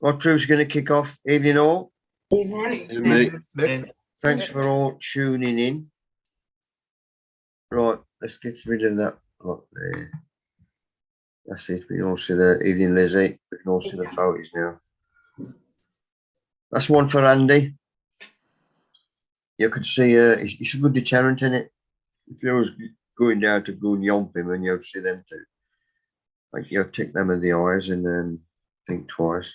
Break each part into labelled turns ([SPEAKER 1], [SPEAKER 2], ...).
[SPEAKER 1] Right, Drew's going to kick off. Evening all.
[SPEAKER 2] Evening.
[SPEAKER 1] Thanks for all tuning in. Right, let's get rid of that lot there. That's it. We can all see the evening, Lizzie. We can all see the photos now. That's one for Andy. You could see it's a good deterrent in it. If you was going down to go and yomp him and you'd see them too. Like you'd tick them in the eyes and think twice.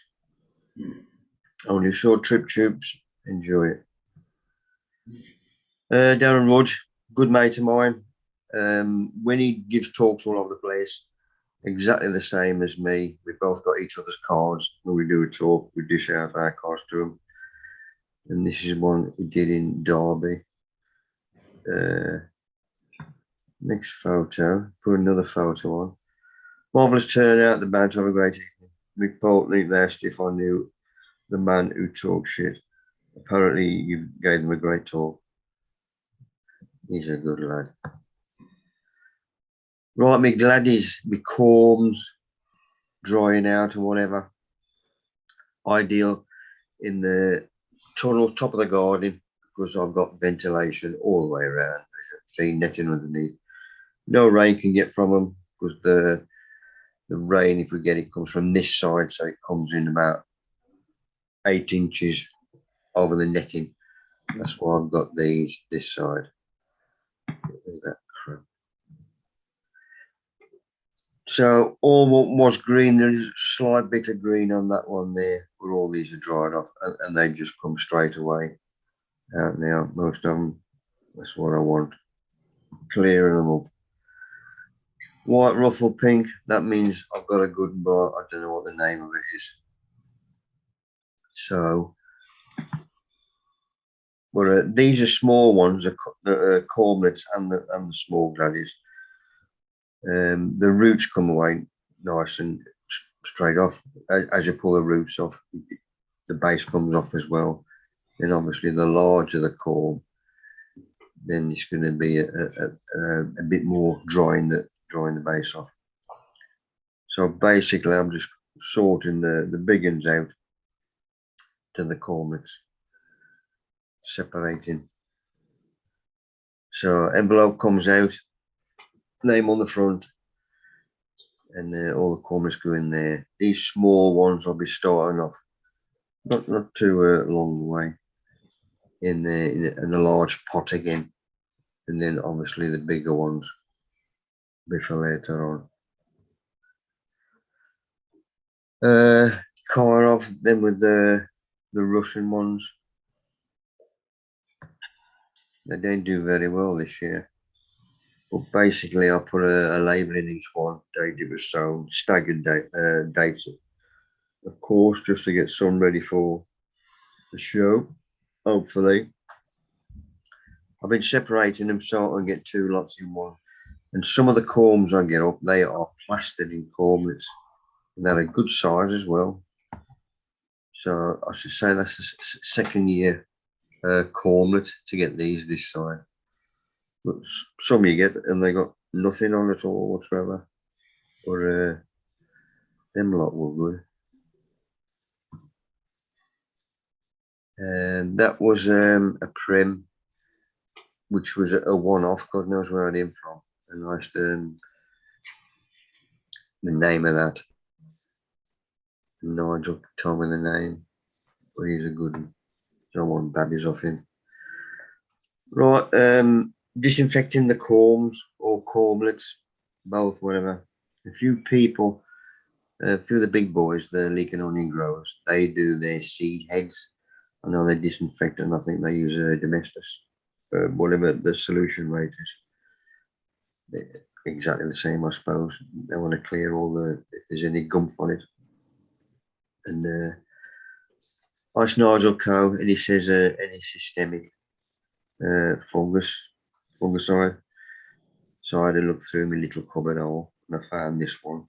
[SPEAKER 1] Only short trip tubes. Enjoy it. Darren Rudge, good mate of mine. When he gives talks all over the place, exactly the same as me. We both got each other's cards. When we do a talk, we dish out our cards to him. And this is one we did in Derby. Next photo, put another photo on. Marvellous turnout, the band. Have a great evening. Mick Portney asked if I knew the man who talked shit. Apparently, you gave him a great talk. He's a good lad. Right, me gladdies, me combs, drying out and whatever. Ideal in the tunnel, top of the garden, because I've got ventilation all the way around. As you see, netting underneath. No rain can get from them because the rain, if we get it, comes from this side, so it comes in about 8 inches over the netting. That's why I've got these this side. Look at that crap. So all what was green, there is a slight bit of green on that one there, but all these are dried off and they just come straight away out now. Most of them, that's what I want. Clearing them up. White ruffle pink, that means I've got a good bar. I don't know what the name of it is. So, but these are small ones, the cormlets and the small gladdies. The roots come away nice and straight off. As you pull the roots off, the base comes off as well. Then obviously the larger the corm, then it's going to be a bit more drying the base off. So basically I'm just sorting the big ones out to the cormlets, separating. So envelope comes out, name on the front, and all the cormlets go in there. These small ones I'll be starting off not too long way in a large pot again, and then obviously the bigger ones before later on. Car off then with the Russian ones. They don't do very well this year. But basically I put a label in each one, date it was sold, staggered dates, of course, just to get some ready for the show, hopefully. I've been separating them so I can get 2 lots in one. And some of the corms I get up, they are plastered in cormlets. And they're a good size as well. So I should say that's the second year cormlet to get these this side. But some you get and they got nothing on at all whatsoever. But them lot were good. And that was a prim, which was a one-off. God knows where I came from. And I the name of that. Nigel told me the name, but he's a good one. Don't want babbies off him. Right, disinfecting the corms or cormlets, both, whatever. A few people, a few of the big boys, the leek and onion growers, they do their seed heads. I know they disinfect and I think they use Domestos, whatever the solution rate is. They're exactly the same, I suppose. They want to clear all if there's any gump on it. And asked Nigel Coe, and he says any systemic fungicide. So I had a look through my little cupboard hole and I found this one.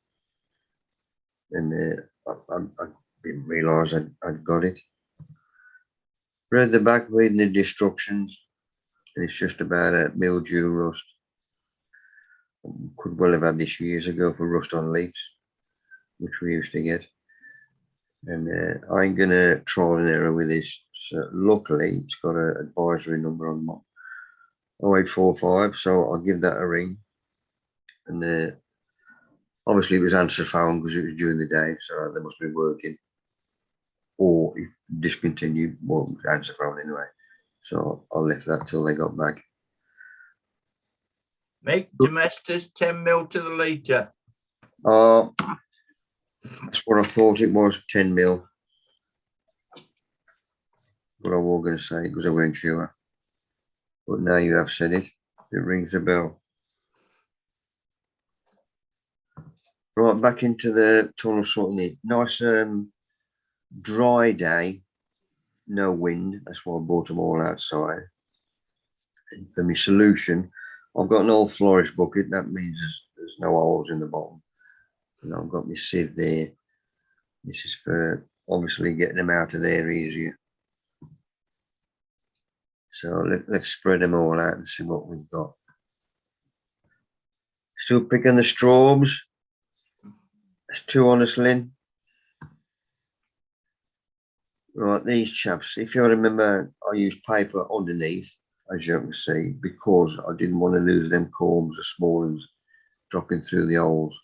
[SPEAKER 1] And I didn't realise I'd got it. Read the back, reading the instructions, and it's just about a mildew rust. Could well have had this years ago for rust on leeks, which we used to get. And I ain't gonna trial and error with this. So luckily, it's got an advisory number on my 0845, so I'll give that a ring. And obviously, it was answer phone because it was during the day, so they must be working. Or if discontinued, well, answer phone anyway. So I left that till they got back.
[SPEAKER 3] Make domestics 10 mil to the litre.
[SPEAKER 1] That's what I thought it was, 10 mil. What I was going to say because I weren't sure. But now you have said it, it rings a bell. Right, back into the tunnel sorting it. Nice dry day, no wind. That's why I bought them all outside. And for my solution, I've got an old flourish bucket. That means there's no holes in the bottom. And I've got my sieve there. This is for obviously getting them out of there easier. So let's spread them all out and see what we've got. Still picking the straws. It's too honest, Lynn. Right, these chaps, if you remember, I used paper underneath, as you can see, because I didn't want to lose them combs, the small ones, dropping through the holes.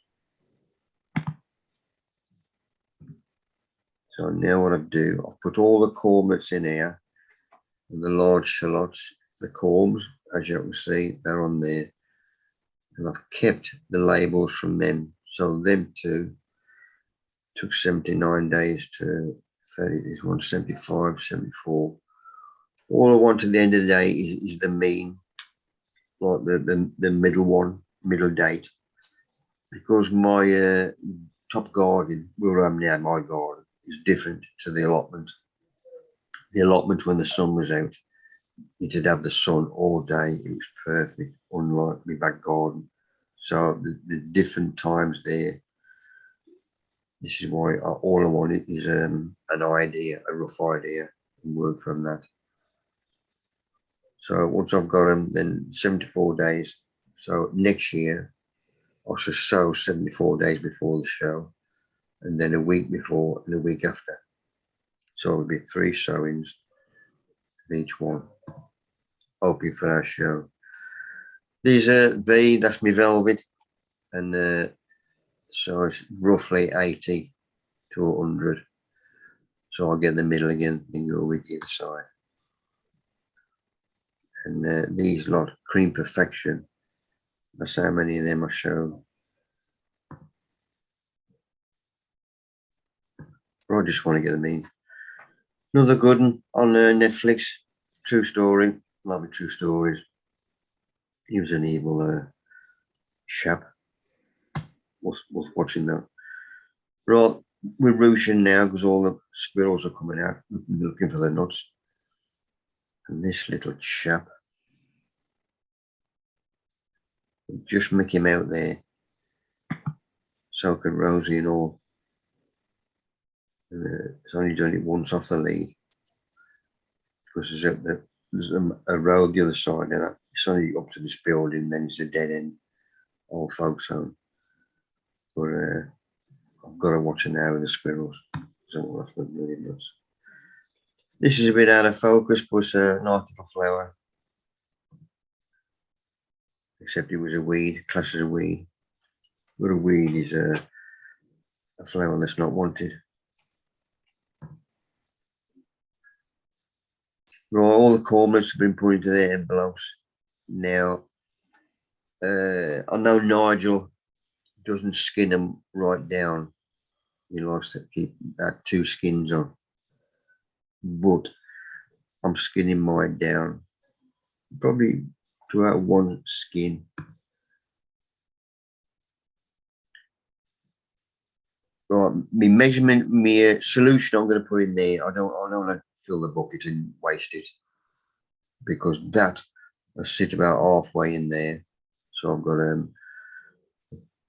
[SPEAKER 1] So now what I do, I've put all the corbets in here, and the large shallots, the corbs, as you can see, they're on there. And I've kept the labels from them. So them two took 79 days to 30, this one 75, 74. All I want at the end of the day is the mean, like the middle one, middle date. Because my top garden, where I'm now, my garden, is different to the allotment. The allotment when the sun was out, it did have the sun all day. It was perfect, unlike my back garden. So the different times there. This is why all I wanted is an idea, a rough idea, and work from that. So once I've got them, then 74 days. So next year, I should sow 74 days before the show, and then a week before and a week after. So there'll be 3 sowings of each one, hoping for our show. These are that's my velvet, and so it's roughly 80 to 100. So I'll get the middle again and go with either side. And these lot, Cream Perfection, that's how many of them I showed. I just want to get them in. Another good one on Netflix, true story, love true stories. He was an evil chap. Was watching that. Right, we're rushing now because all the squirrels are coming out looking for the nuts. And this little chap, just make him out there. So can Rosie and all. It's only done it once off the lead because there's a road the other side of that. It's only up to this building, then it's a dead end, old folks home. But I've got to watch it now with the squirrels. This is a bit out of focus, but it's a nice little flower. Except it was a weed, classed as a weed. But a weed is a flower that's not wanted. Right, all the comments have been put into their envelopes. Now, I know Nigel doesn't skin them right down. He likes to keep that 2 skins on. But I'm skinning mine down. Probably to out 1 skin. Right, my measurement, my solution I'm going to put in there. I don't want to fill the bucket and waste it because that will sit about halfway in there. So I've got a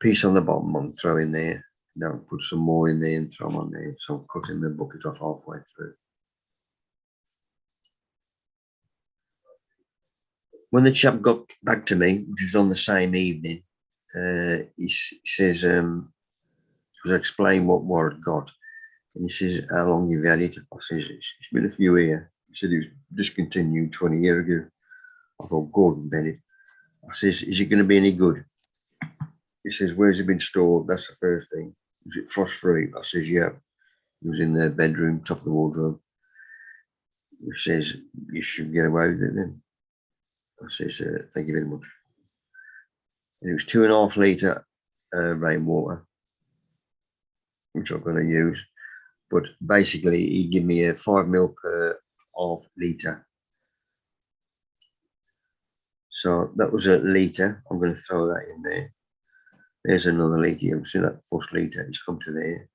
[SPEAKER 1] piece on the bottom I'm throwing there. Now put some more in there and throw them on there. So I'm cutting the bucket off halfway through. When the chap got back to me, which was on the same evening, he says, because I explained what I'd got. And he says, how long you've had it? I says, it's been a few years. He said it was discontinued 20 years ago. I thought, Gordon Bennett. I says, is it going to be any good? He says, where's it been stored? That's the first thing. Was it frost free? I says, yeah. It was in the bedroom, top of the wardrobe. He says, you should get away with it then. I says, thank you very much. And it was 2.5 litre rainwater, which I'm going to use. But basically, he gave me a 5 ml per half litre. So that was a litre. I'm going to throw that in there. There's another litre. You can see that first litre. It's come to there.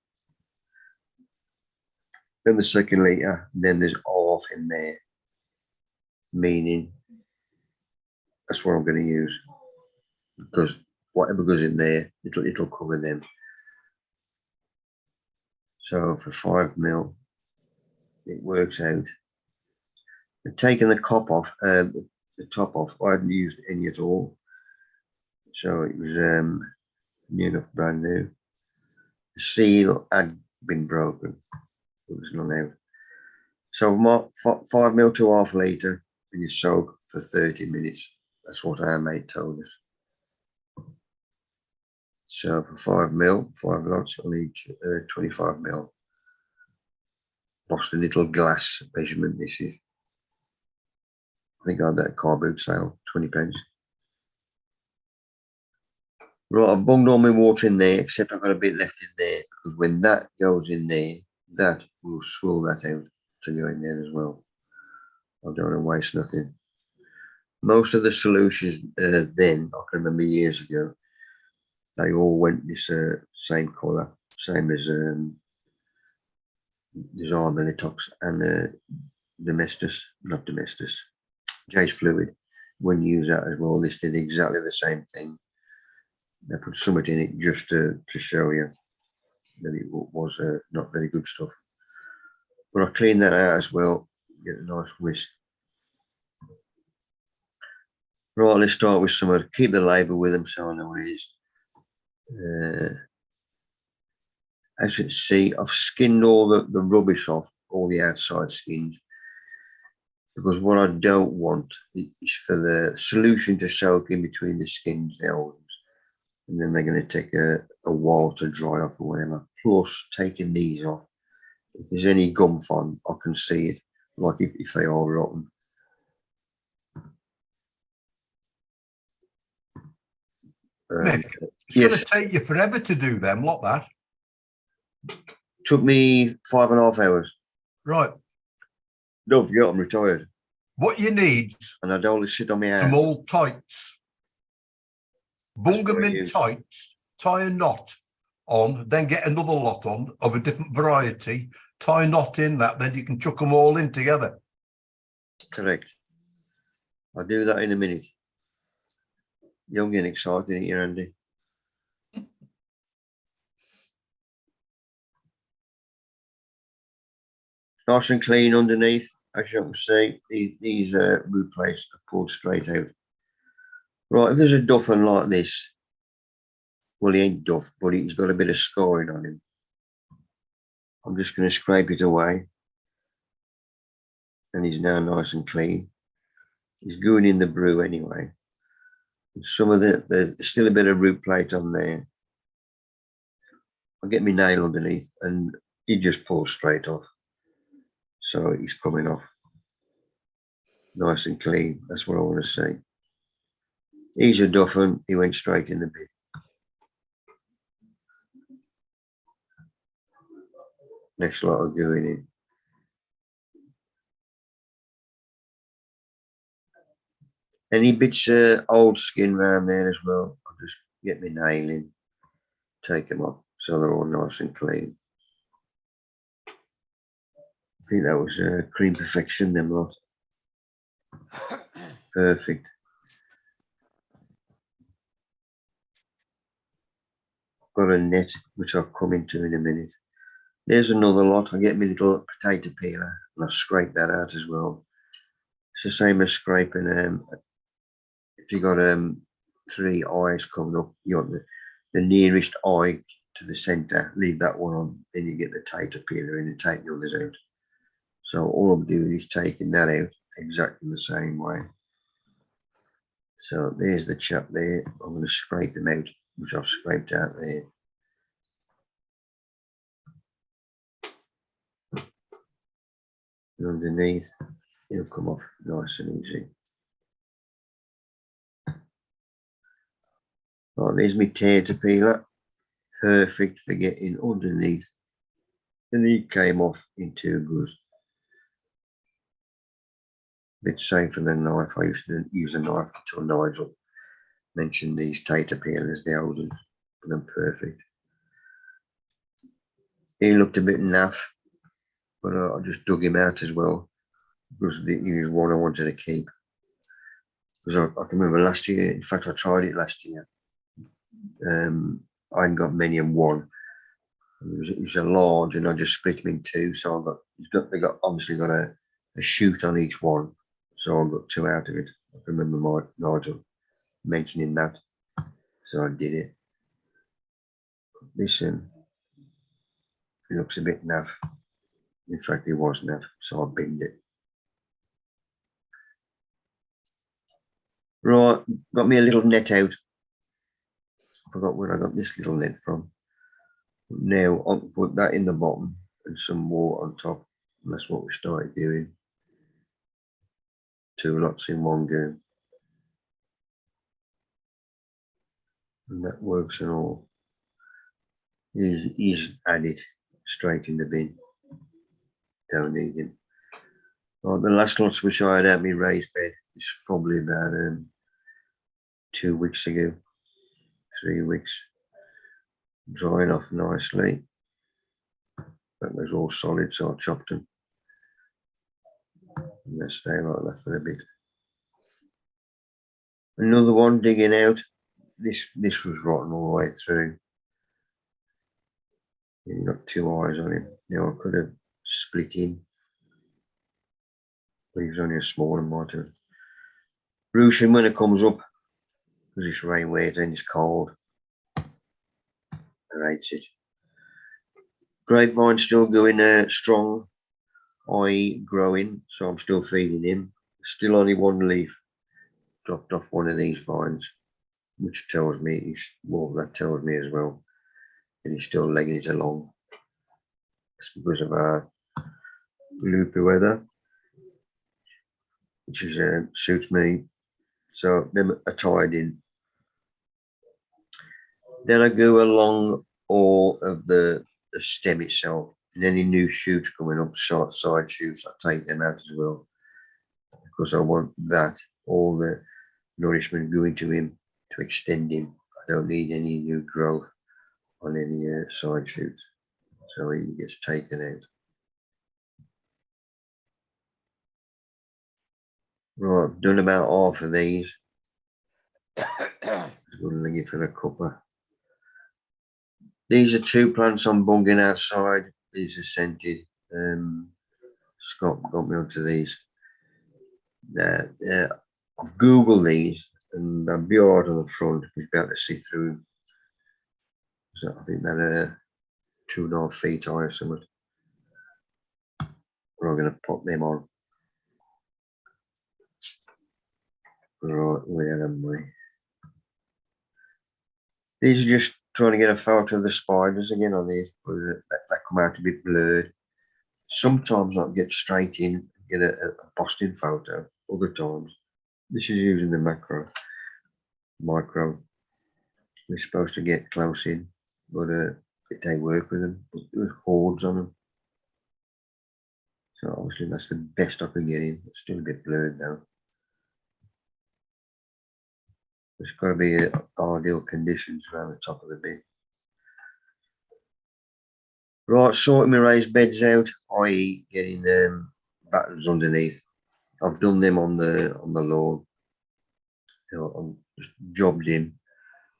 [SPEAKER 1] Then the second litre. Then there's half in there. Meaning that's what I'm going to use. Because whatever goes in there, it'll cover them. So for 5 ml, it works out. And taking the top off, I hadn't used any at all. So it was new enough, brand new. The seal had been broken. It was none out. So 5 ml to half litre, and you soak for 30 minutes. That's what our mate told us. So for 5 ml, 5 lots, I'll need 25 ml. Lost a little glass measurement. This is, I think I had that car boot sale, 20 pence. Right, I've bunged all my water in there, except I've got a bit left in there, because when that goes in there, that will swirl that out to go in there as well. I don't want to waste nothing. Most of the solutions then, I can remember years ago, they all went this same colour, same as there's Armelitox and Domestos, not Domestos, Jay's Fluid. When you use that as well, this did exactly the same thing. They put something in it just to show you that it was not very good stuff. But I cleaned that out as well, get a nice whisk. Right, let's start with some of, keep the label with them so I know what it is. As you can see, I've skinned all the rubbish off, all the outside skins, because what I don't want is for the solution to soak in between the skins, the old ones, and then they're going to take a while to dry off or whatever. Plus, taking these off, if there's any gum on, I can see it, like if they are rotten.
[SPEAKER 4] Mick, it's
[SPEAKER 1] yes.
[SPEAKER 4] going to take you forever to do them, like that.
[SPEAKER 1] Took me 5.5 hours.
[SPEAKER 4] Right.
[SPEAKER 1] Don't forget, I'm retired.
[SPEAKER 4] What you need,
[SPEAKER 1] and I don't sit on my ass.
[SPEAKER 4] some old tights. Bung them in tights, tie a knot on, then get another lot on of a different variety, tie a knot in that, then you can chuck them all in together.
[SPEAKER 1] Correct. I'll do that in a minute. You're getting excited, ain't you, Andy? Nice and clean underneath, as you can see. These root plates are pulled straight out. Right, if there's a duffin like this, well, he ain't duff, but he's got a bit of scoring on him. I'm just going to scrape it away. And he's now nice and clean. He's going in the brew anyway. Some of there's still a bit of root plate on there. I'll get my nail underneath and he just pulls straight off. So he's coming off nice and clean. That's what I want to say. He's a duffin. He went straight in the bin. Next lot of going in. Any bits old skin around there as well, I'll just get my nail in, take them off so they're all nice and clean. I think that was cream perfection, them lot. Perfect. Got a net which I'll come into in a minute. There's another lot. I get my little potato peeler and I scrape that out as well. It's the same as scraping if you got 3 eyes coming up, you want the nearest eye to the centre, leave that one on, then you get the caterpillar in and take the others out. So all I'm doing is taking that out exactly the same way. So there's the chap there. I'm going to scrape them out, which I've scraped out there. And underneath, it'll come off nice and easy. Right, there's my caterpillar. Perfect for getting underneath. And he came off in two goes. Bit safer than a knife. I used to use a knife until Nigel mentioned these caterpillars, the old ones, but they're perfect. He looked a bit naff, but I just dug him out as well because he was one I wanted to keep. Because I can remember last year, in fact, I tried it last year. I hadn't got many of one. It was a large, and I just split him in two. So they got obviously got a shoot on each one. So I got two out of it. I can remember Nigel mentioning that. So I did it. Listen, he looks a bit naff. In fact, he was naff, so I binned it. Right, got me a little net out. I forgot where I got this little net from. Now I'll put that in the bottom and some more on top. And that's what we started doing. Two lots in one go. And that works and all. He's added straight in the bin. Don't need him. Right, the last lots which I had at my raised bed is probably about 2 weeks ago, 3 weeks. Drying off nicely. That was all solid, so I chopped them. And they stay like that for a bit. Another one digging out. This was rotten all the way through. And he got two eyes on him. Now I could have split him, but he was only a small one, might have. Russian when it comes up, because it's rain wet and it's cold. I hates it. Grapevine still going strong. I growing, so I'm still feeding him. Still only one leaf dropped off one of these vines, which tells me that tells me as well that he's still legging it along. It's because of our loopy weather, which is suits me. So them are tied in. Then I go along all of the stem itself, and any new shoots coming up, side shoots, I take them out as well, because I want that all the nourishment going to him to extend him. I don't need any new growth on any side shoots, so he gets taken out. Right, I've done about half of these. Going to leave for a cuppa. These are two plants I'm bunging outside. These are scented. Scott got me onto these. I've Googled these, and they'll be alright on the front. You'll be able to see through them. So I think they're 2.5 feet high or something. We're going to pop them on. Right, where am I? These are just trying to get a photo of the spiders again on these, but they come out a bit blurred. Sometimes I get straight in, get a Boston photo. Other times, this is using the micro. We're supposed to get close in, but it don't work with them. There's hordes on them. So obviously that's the best I can get in. It's still a bit blurred though. There's got to be ideal conditions around the top of the bin. Right, sorting my raised beds out, i.e. getting battens underneath. I've done them on the lawn. You know, I'm just jobbed in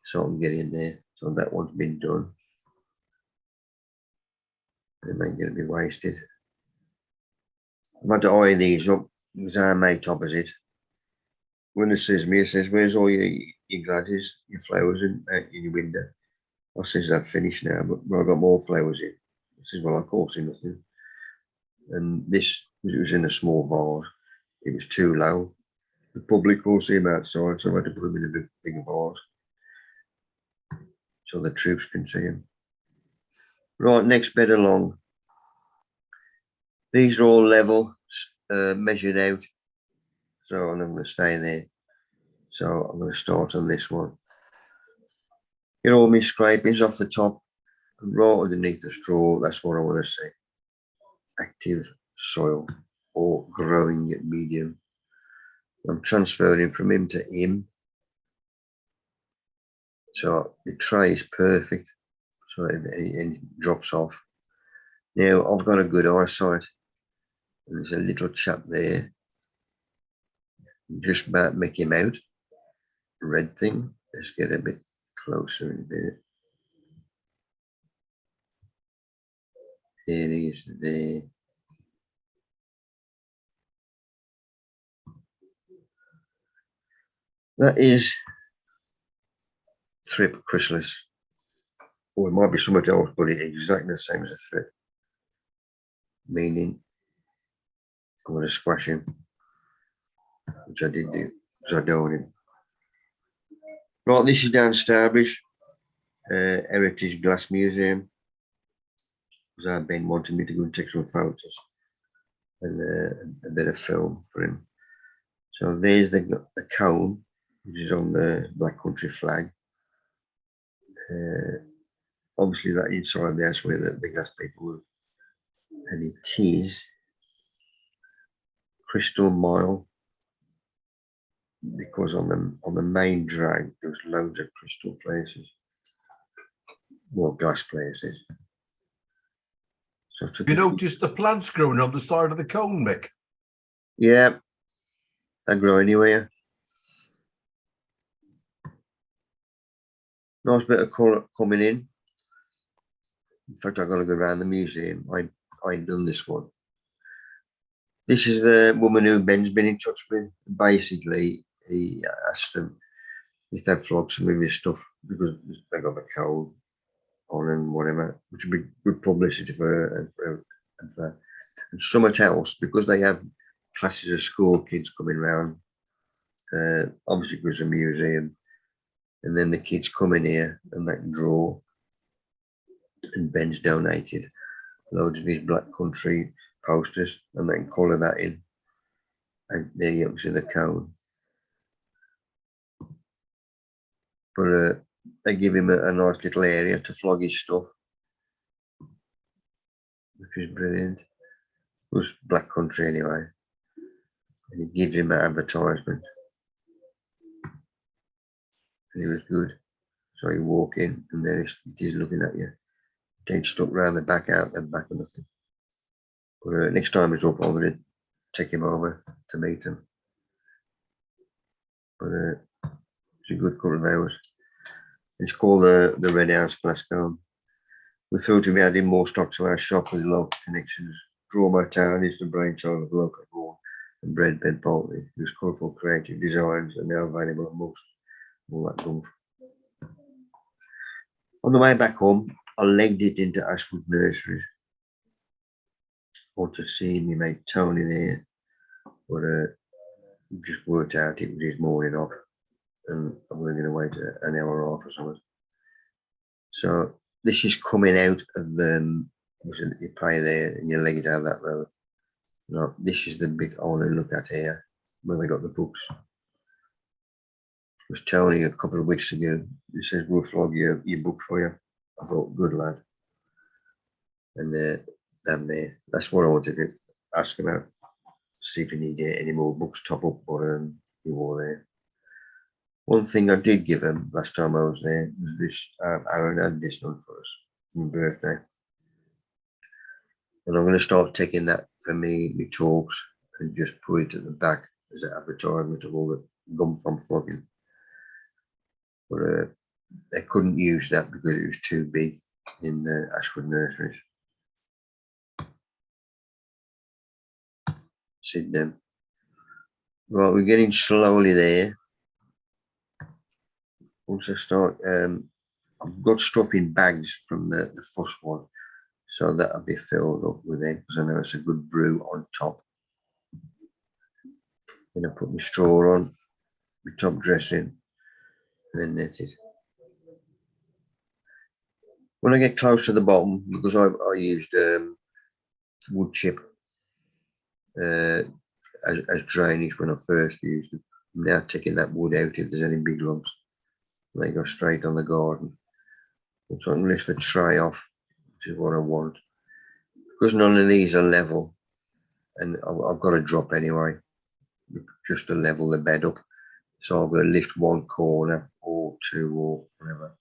[SPEAKER 1] so I can get in there. So that one's been done. They ain't going to be wasted. I've had to eye these up because our mate opposite, when it says me, it says, where's all your gladdies, your flowers in your window? I says that finished now, but I've got more flowers in. I says, well, I can't see nothing. And this, it was in a small vase. It was too low. The public couldn't see him outside, so I had to put him in a bigger vase so the troops can see him. Right, next bed along. These are all level, measured out. So I'm going to stay there. So I'm going to start on this one. Get all my scrapings off the top and right underneath the straw. That's what I want to see. Active soil or growing medium. I'm transferring from him to him. So the tray is perfect. So if anything drops off. Now I've got a good eyesight. And there's a little chap there. Just about make him out. Red thing. Let's get a bit closer in there. There he is there. That is thrip chrysalis. Or it might be something else, but it's exactly the same as a thrip. Meaning I'm going to squash him, which I did do, because I don't want him. Right, this is down Starbridge, Heritage Glass Museum. Because I've been wanting me to go and take some photos and a bit of film for him. So there's the cone, which is on the Black Country flag. Obviously that inside there's where the glass people were. And it is Crystal Mile, because on the main drag there's loads of crystal places, more glass places. So
[SPEAKER 4] You notice the plants growing on the side of the cone, Mick?
[SPEAKER 1] Yeah, they grow anywhere. Nice bit of colour coming in. In fact, I've got to go around the museum. I ain't done this one. This is the woman who Ben's been in touch with. Basically, he asked them if they'd flog some of his stuff because they got the code on and whatever, which would be good publicity for her. And something else, because they have classes of school kids coming around, obviously because of a museum, and then the kids come in here and they can draw. And Ben's donated loads of his Black Country posters, and they can colour that in. And there you see the cone. But they give him a nice little area to flog his stuff, which is brilliant. It was Black Country anyway. And he gives him an advertisement. And he was good. So you walk in and there it is looking at you. Ain't stuck round the back, out the back or nothing. But next time he's up, I'm going to take him over to meet him. But it's a good couple of hours. It's called the Red House Glasgow. We thought to be adding more stock to our shop with local connections. Droma Town is the brainchild of local born and bred Ben Poultney, whose colourful creative designs are now available amongst all that gump. On the way back home, I legged it into Ashwood Nurseries. I want to see me mate Tony there, but just worked out it was his morning off, and I'm going to wait an hour off or something. So this is coming out of the you pay there and you leg it down that road. No, this is the big I want to look at here, where they got the books. I was Tony a couple of weeks ago. He says we'll flog your book for you. I thought, good lad. And down there, that's what I wanted to ask about. See if he needed any more books top up, but he were there. One thing I did give him last time I was there was this. Aaron had this done for us on my birthday, and I'm going to start taking that for me talks and just put it at the back as an advertisement of all the gum from flogging. But they couldn't use that because it was too big in the Ashwood Nurseries. See them. Right, we're getting slowly there. Once I start I've got stuff in bags from the first one, so that'll be filled up with it because I know it's a good brew on top. Then I put my straw on, my top dressing, and then knit it. When I get close to the bottom, because I used wood chip as drainage when I first used it. I'm now taking that wood out if there's any big lumps. They go straight on the garden. So I can lift the tray off, which is what I want. Because none of these are level, and I've got a drop anyway, just to level the bed up. So I'm going to lift one corner or two or whatever.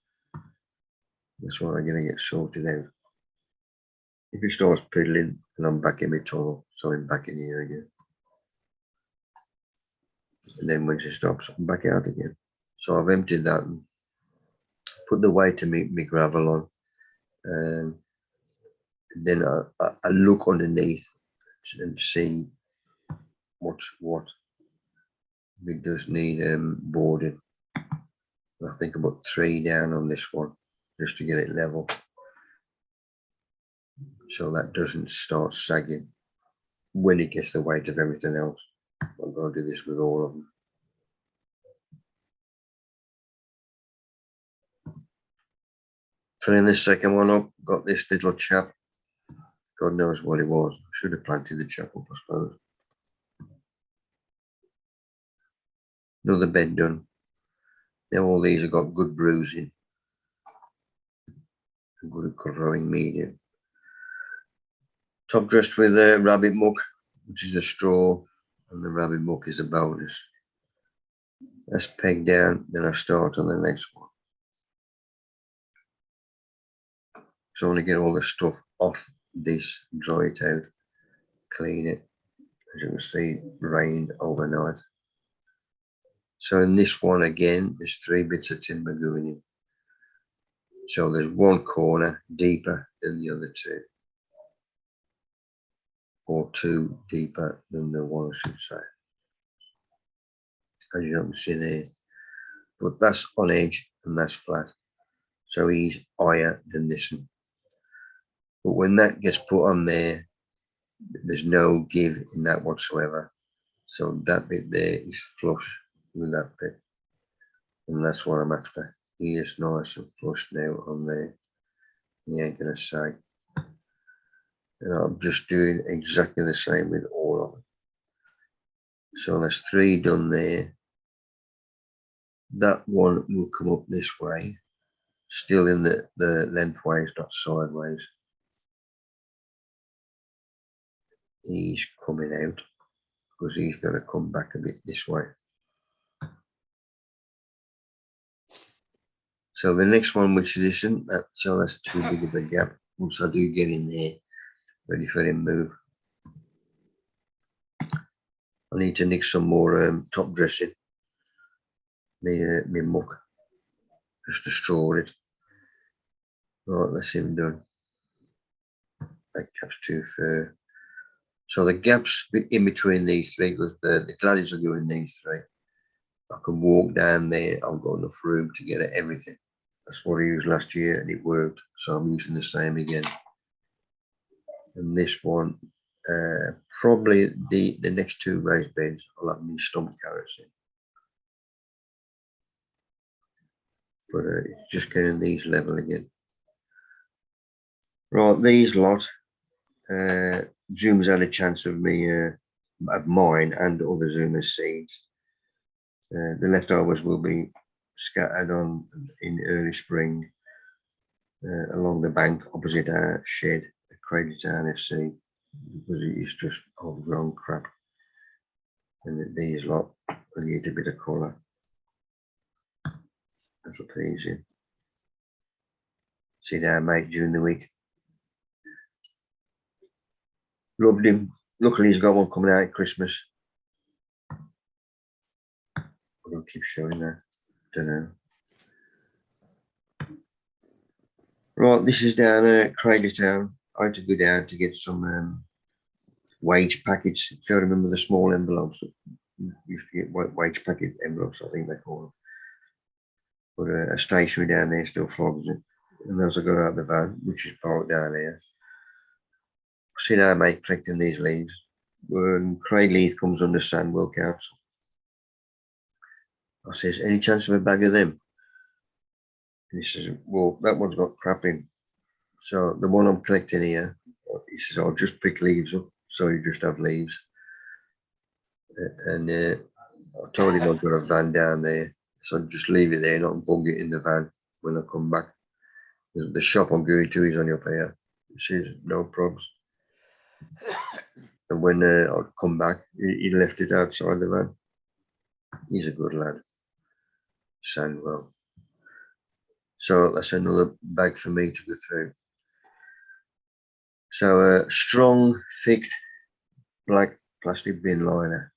[SPEAKER 1] That's what I'm going to get sorted out. If it starts piddling, and I'm back in my tunnel, so I'm back in here again. And then when she stops, I'm back out again. So I've emptied that and put the weight of my gravel on. And then I look underneath and see what's what. It does need boarding. I think about 3 down on this one just to get it level, so that doesn't start sagging when it gets the weight of everything else. I'm going to do this with all of them. Filling this second one up, got this little chap. God knows what it was. I should have planted the chap up, I suppose. Another bed done. Now all these have got good bruising, good growing medium. Top dressed with rabbit muck, which is a straw, and the rabbit muck is a bonus. That's pegged down, then I start on the next one. So I want to get all the stuff off this, dry it out, clean it. As you can see, it rained overnight. So in this one again, there's 3 bits of timber going in. So there's one corner deeper than the other 2. Or 2 deeper than the one, I should say. As you can see there. But that's on edge and that's flat. So he's higher than this one. But when that gets put on there, there's no give in that whatsoever. So that bit there is flush with that bit. And that's what I'm after. He is nice and flush now on there. He ain't gonna say. And I'm just doing exactly the same with all of them. So there's 3 done there. That one will come up this way, still in the lengthways, not sideways. He's coming out because he's going to come back a bit this way. So the next one, which is this one, so that's too big of a gap. Once I do get in there, ready for him to move. I need to nick some more top dressing. Me muck, just to straw it. Right, that's him done. That gap's too far. So the gaps in between these 3, because the gladies will go in these 3. I can walk down there. I've got enough room to get at everything. That's what I used last year and it worked. So I'm using the same again. And this one, probably the next 2 raised beds, I'll have me stump carrots in. But it's just getting these level again. Right, these lot, Zoom's had a chance of me, of mine and other Zoomers' seeds. The leftovers will be scattered on in early spring along the bank opposite our shed at Crazy Town FC, because it is just overgrown crap. And these lot need a bit of colour. That's pleasing. See our mate during the week. Loved him. Luckily he's got one coming out at Christmas. I'll keep showing that. Don't know. Right, this is down at Crazy Town. I had to go down to get some wage packets. If you remember the small envelopes, you used to get wage packet envelopes, I think they call them. But a stationery down there still flogs it. And as I got out of the van, which is parked down here, I see our mate collecting these leaves. When Craig Leith comes under Sandwell Council, I says, any chance of a bag of them? And he says, well, that one's got crap in. So the one I'm collecting here, he says, I'll just pick leaves up. So you just have leaves. And I told him I've got a van down there. So just leave it there, not bung it in the van when I come back. The shop I'm going to is on up here. He says, no problems. And when I'd come back, he left it outside the van. He's a good lad. Sandwell. So that's another bag for me to go through. So a strong, thick, black plastic bin liner.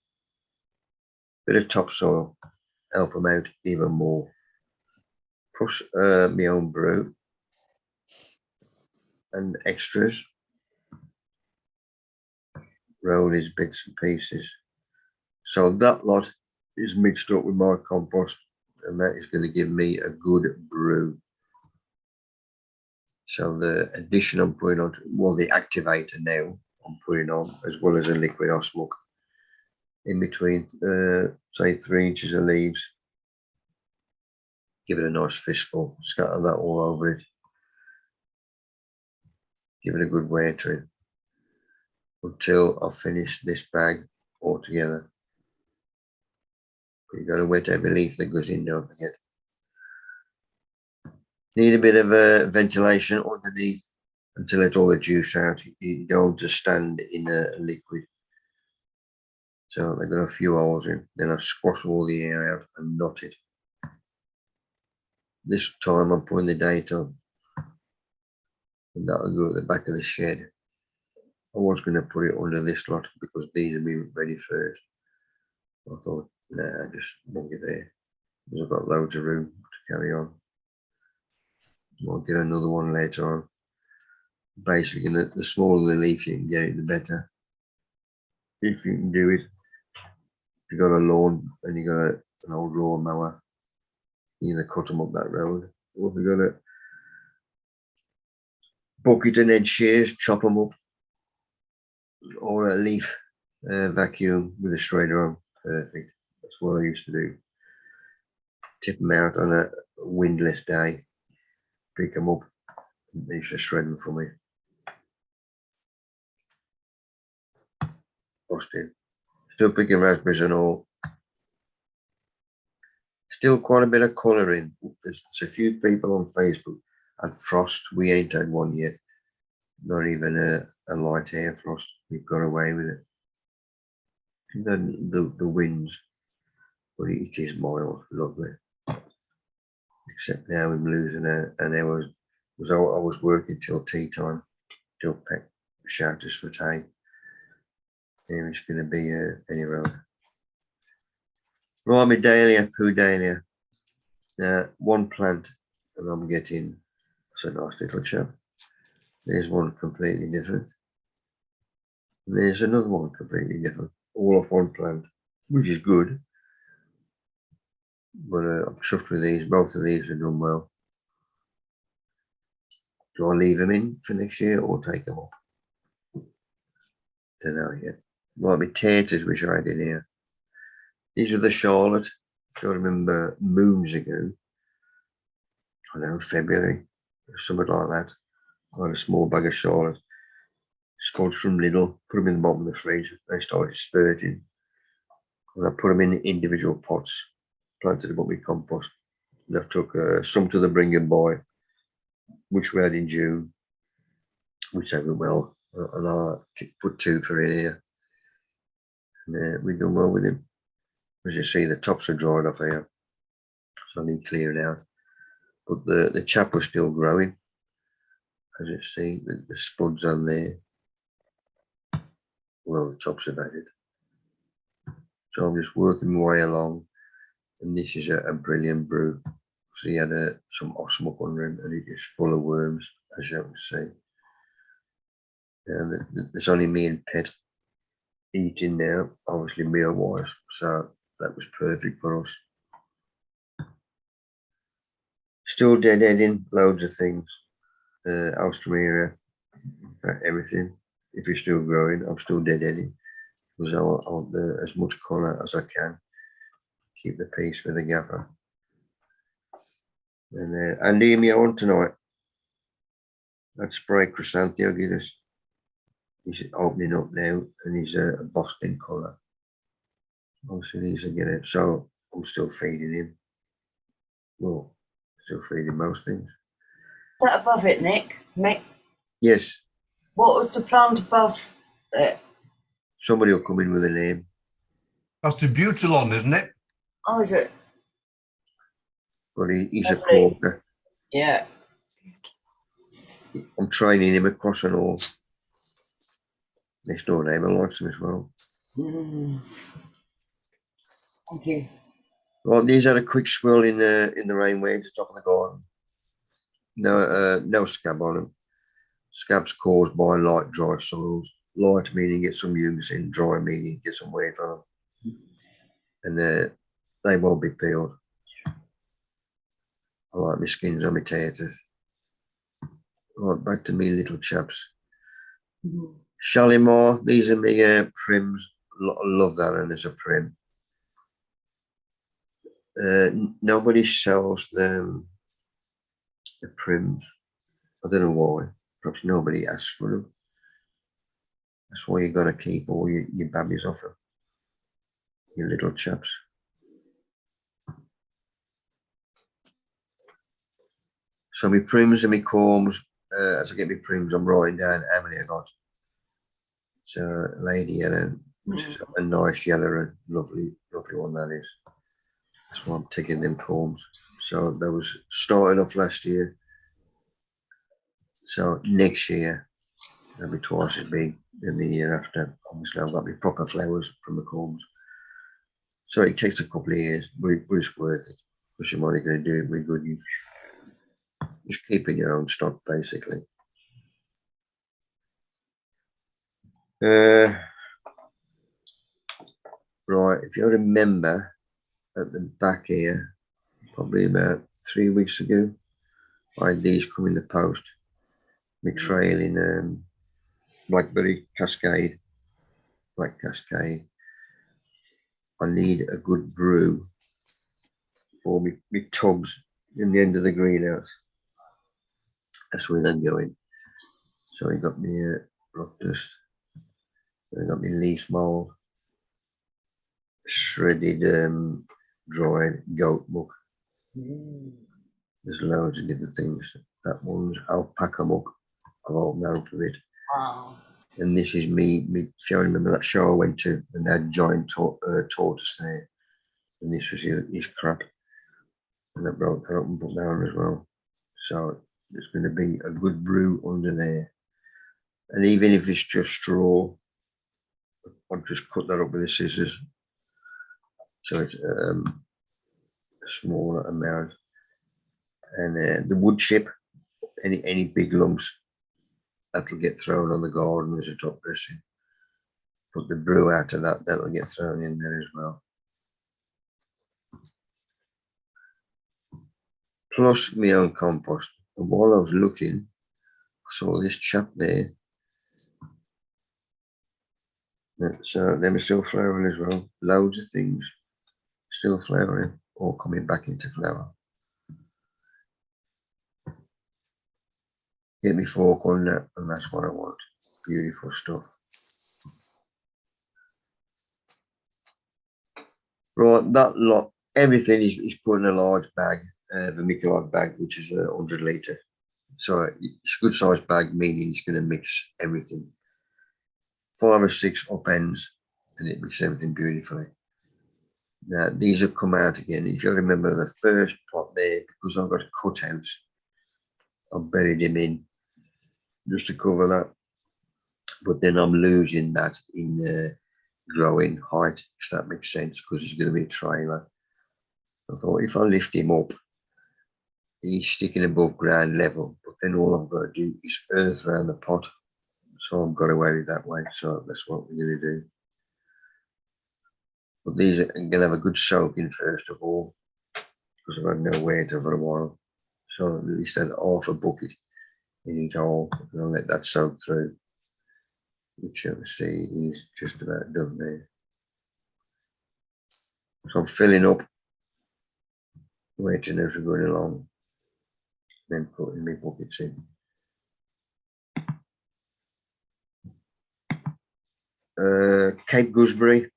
[SPEAKER 1] Bit of topsoil. Help them out even more. Plus my own brew. And extras. Roll these bits and pieces. So that lot is mixed up with my compost, and that is going to give me a good brew. So the addition I'm putting on, well, the activator now I'm putting on, as well as a liquid osmoc in between, say 3 inches of leaves. Give it a nice fistful, scatter that all over it. Give it a good watering until I've finished this bag altogether. You've got to wet every leaf that goes in, don't forget. Need a bit of ventilation underneath until it's all the juice out. You don't just stand in a liquid. So they've got a few holes in. Then I squash all the air out and knot it. This time I'm putting the date on. And that'll go at the back of the shed. I was going to put it under this lot because these will be ready first. I thought, nah, just bung it there. Because I've got loads of room to carry on. I'll get another one later on. Basically, the smaller the leaf you can get it, the better. If you can do it. If you've got a lawn and you've got an old lawn mower, you either cut them up that road, or if you've got a bucket and head shears, chop them up, or a leaf vacuum with a strainer on. Perfect. That's what I used to do. Tip them out on a windless day, pick them up, and they used to shred them for me. Busted. Still picking raspberries and all. Still quite a bit of colouring. There's a few people on Facebook had frost. We ain't had one yet. Not even a light air frost. We've got away with it. The winds, but it is mild, lovely. Except now I'm losing an hour. I was working till tea time, till pet shouters for tea. Yeah, it's going to be any road. Right, my dahlia, poo dahlia. One plant, and I'm getting, it's a nice little chap. There's one completely different. And there's another one completely different. All off one plant, which is good. But I'm chuffed with these. Both of these are done well. Do I leave them in for next year or take them up? Don't know yet. Right, my taters which I had in here. These are the Charlotte. Do I remember moons ago? I don't know, February or something like that. I had a small bag of Charlotte. Scotch from Lidl, put them in the bottom of the fridge. They started spurting. And I put them in individual pots, planted them up with compost. And I took some to the Bring and Buy, which we had in June, which went well. And I put 2 for in here. And we've done well with him. As you see, the tops are dried off here. So I need clearing out. But the chap was still growing. As you see, the spuds on there. Well, the tops have added. So I'm just working my way along. And this is a brilliant brew. So he had some osmoc under him and it is full of worms, as you can see. And there's only me and Pet eating now, obviously meal wise. So that was perfect for us. still deadheading loads of things. Alstomera, everything. If it's still growing, I'm still deadheading because I want as much colour as I can. Keep the peace with the gaffer. And Andy, me on tonight. That spray Chrysanthia give us. He's opening up now, and he's a Boston colour. Obviously, these are getting it. So I'm still feeding him. Well, still feeding most things.
[SPEAKER 2] Is that above it, Nick? Mick?
[SPEAKER 1] Yes.
[SPEAKER 2] What was the plant above it?
[SPEAKER 1] Somebody will come in with a name.
[SPEAKER 4] That's the Butalon, isn't it?
[SPEAKER 2] Oh, is it?
[SPEAKER 1] But he's a
[SPEAKER 2] Lovely.
[SPEAKER 1] corker.
[SPEAKER 2] Yeah.
[SPEAKER 1] I'm training him across and all. Next door neighbour likes him as well.
[SPEAKER 2] Thank you.
[SPEAKER 1] Well, these had a quick swirl in the rain waves, top of the garden. No scab on them. Scabs caused by light, dry soils. Light meaning get some humus in, dry meaning get some weight on them. And they won't be peeled. I like my skins on my taters. Right, back to me little chaps. Shalimar, these are my prims. I love that one as a prim. Nobody sells them, the prims. I don't know why. Perhaps nobody asks for them. That's why you got to keep all your babbies off them. You little chaps. So my prims and my corms, as I get my prims, I'm writing down how many I got. So Lady Yellow, which is a nice yellow and lovely one that is. That's why I'm taking them corms. So that was starting off last year. So next year, they'll be twice as big than the year after. Obviously, I've got my proper flowers from the corms. So it takes a couple of years, but it's worth it. Because you're only going to do it with good use. Just keeping your own stock, basically. Right, if you remember at the back here, probably about 3 weeks ago, I had these come in the post. My trail in Blackberry Cascade, Black Cascade. I need a good brew for me tubs in the end of the greenhouse. That's where they're going. So I got me rock dust. I got me leaf mold, shredded dried goat muck. There's loads of different things. That one's alpaca muck. I've opened that up a bit.
[SPEAKER 2] Wow.
[SPEAKER 1] And this is me. If you remember that show I went to, and they had giant tortoise there, and this was his crap. And I brought that up and put that on as well. So there's going to be a good brew under there. And even if it's just straw, I'll just cut that up with the scissors. So it's a smaller amount. And the wood chip, any big lumps, that'll get thrown on the garden as a top dressing. Put the brew out of that, that'll get thrown in there as well. Plus my own compost. And while I was looking, I saw this chap there. So them are still flowering as well. Loads of things still flowering or coming back into flower. Get me fork on that, and that's what I want. Beautiful stuff. Right, that lot, everything is put in a large bag, the Mikolov bag, which is 100 litre. So it's a good sized bag, meaning it's going to mix everything. 5 or 6 upends, and it mixes everything beautifully. Now, these have come out again. If you remember the first pot there, because I've got cutouts, I've buried them in just to cover that. But then I'm losing that in growing height, if that makes sense, because it's going to be a trailer. I thought if I lift him up, he's sticking above ground level, but then all I've got to do is earth around the pot. So I've got away with that way. So that's what we're going to do. But these are going to have a good soaking first of all, because I've had no water for a while. So at least had half a bucket in each hole, and I'll let that soak through, which you can see is just about done there. So I'm filling up, waiting as we're going along, then putting my buckets in. Cape Gooseberry.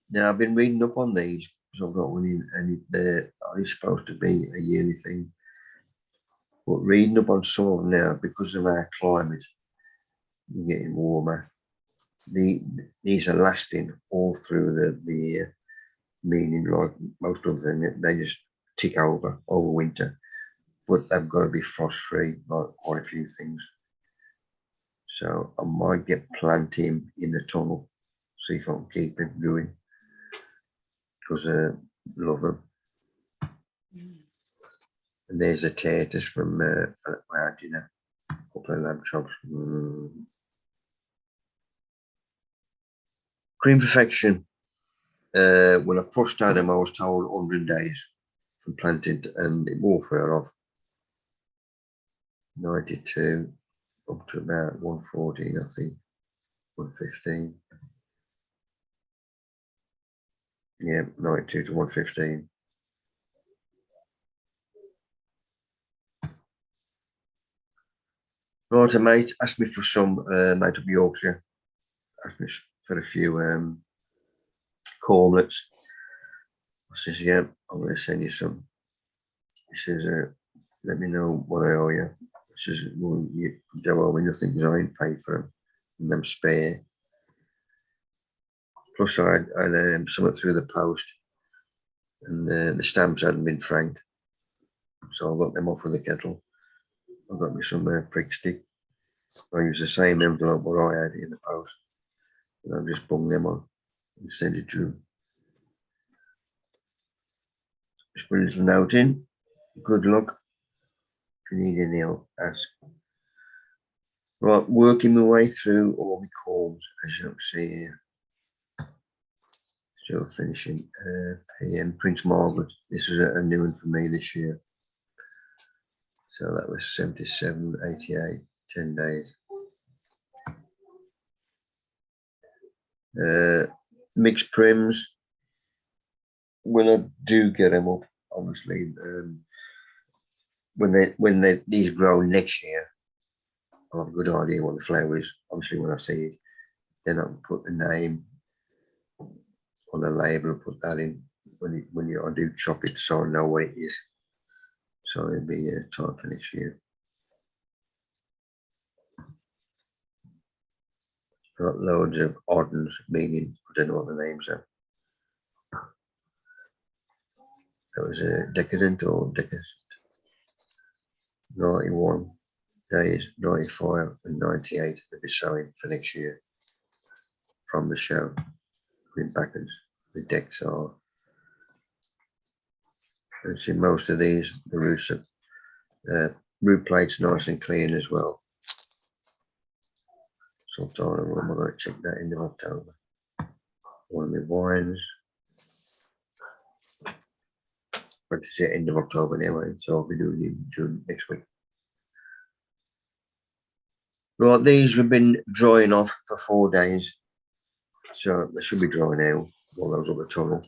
[SPEAKER 1] Now I've been reading up on these because I've got one in, and they're supposed to be a yearly thing. But reading up on some of them now, because of our climate, we're getting warmer. These are lasting all through the year, meaning like most of them, they just tick over winter. But they've got to be frost free, like quite a few things. So I might get planting in the tunnel, see if I can keep him going, because I love them. And there's a taters from where you know, a couple of lamb chops. Cream Perfection. When I first had them, I was told 100 days from planting, and it won't fell off. 92 up to about 114, I think, 115. Yeah, 92 to 115. Right, a mate asked me for some mate of Yorkshire. Asked me for a few cornlets. I says, yeah, I'm going to send you some. He says, let me know what I owe you. He says, well, you don't owe me nothing because I ain't paid for them. And them spare. Plus, I had something through the post, and the stamps hadn't been franked. So I got them off with the kettle. I got me some prick stick. I used the same envelope what I had in the post. And I just bung them on and sent it to them. Just put a little note in. Good luck. If you need any help, ask. Right, working my way through all my calls, as you can see here. Still finishing PM Prince Margaret. This is a new one for me this year. So that was 77, 88, 10 days. Mixed prims. When I do get them up, obviously, when these grow next year, I'll have a good idea what the flower is. Obviously, when I see it, then I'll put the name on the label, put that in when I do chop it, so I know what it is. So it'll be time for next year. Got loads of oddens, meaning I don't know what the names are. That was a decadent or decadent. 91 days, 95 and 98 will be showing for next year from the show. Green backers, the decks are. And see most of these, the roofs are, roof plates nice and clean as well. Sometime when I'm going to check that end of October. One of my wines. But it's the end of October anyway, so I'll be doing it June next week. Right, these have been drying off for 4 days. So they should be dry now, all those up the tunnel.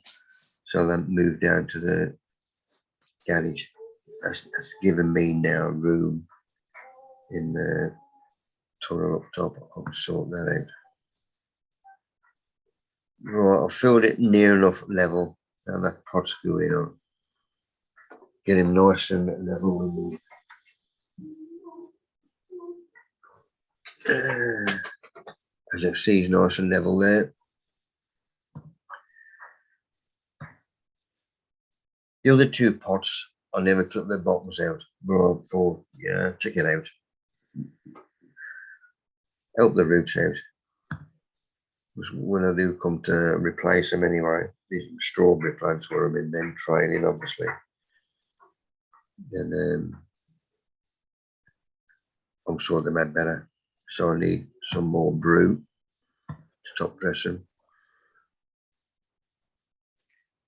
[SPEAKER 1] So then move down to the garage. That's given me now room in the tunnel up top. I'll sort that out. Right, I've filled it near enough level. Now that pot's going on. Get him nice and level. As you see, he's nice and level there. The other 2 pots, I never took the bottoms out, but I thought, yeah, check it out. Help the roots out. Because when I do come to replace them anyway, these strawberry plants where I'm in them training, obviously, then I'm sure they made better. So I need some more brew to top dress them.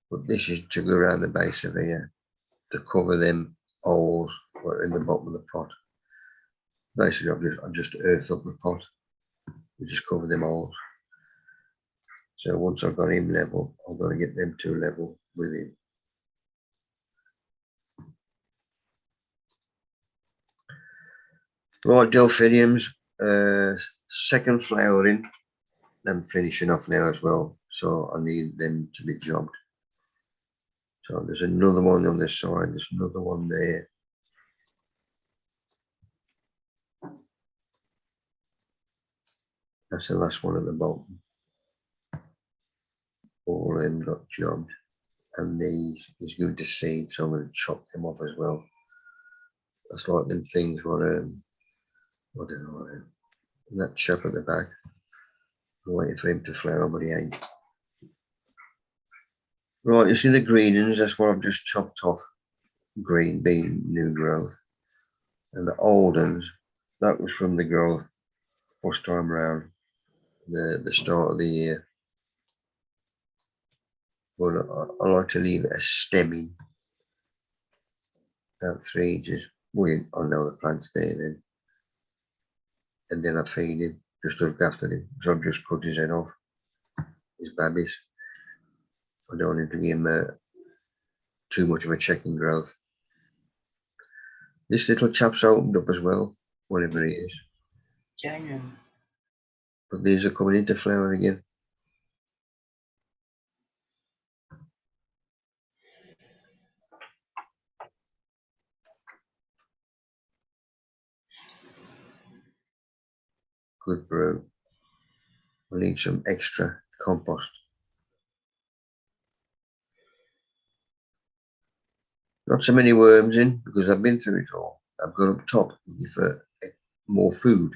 [SPEAKER 1] But this is to go around the base of here to cover them holes in the bottom of the pot. Basically, I've just earthed up the pot. We just cover them all. So once I've got him level, I've got to get them two level with him. Right, delphiniums, second flowering, them finishing off now as well. So I need them to be jobbed. So there's another one on this side, there's another one there. That's the last one at the bottom. All of them got jobbed. And these is going to seed, so I'm going to chop them off as well. That's like them things what I don't know, that chap at the back. I'm waiting for him to flower, but he ain't. Right, you see the green ones, that's what I've just chopped off. Green being new growth. And the old ones, that was from the growth first time around, the start of the year. But I like to leave it as stemming. About 3 inches. Well, I know the plant's there then. And then I feed him, just look after him. So I've just cut his head off, his babies. I don't want him to give him too much of a checking growth. This little chap's opened up as well, whatever it is.
[SPEAKER 2] Genuine.
[SPEAKER 1] But these are coming into flower again. Good brew. I need some extra compost. Not so many worms in because I've been through it all. I've got up top looking for more food,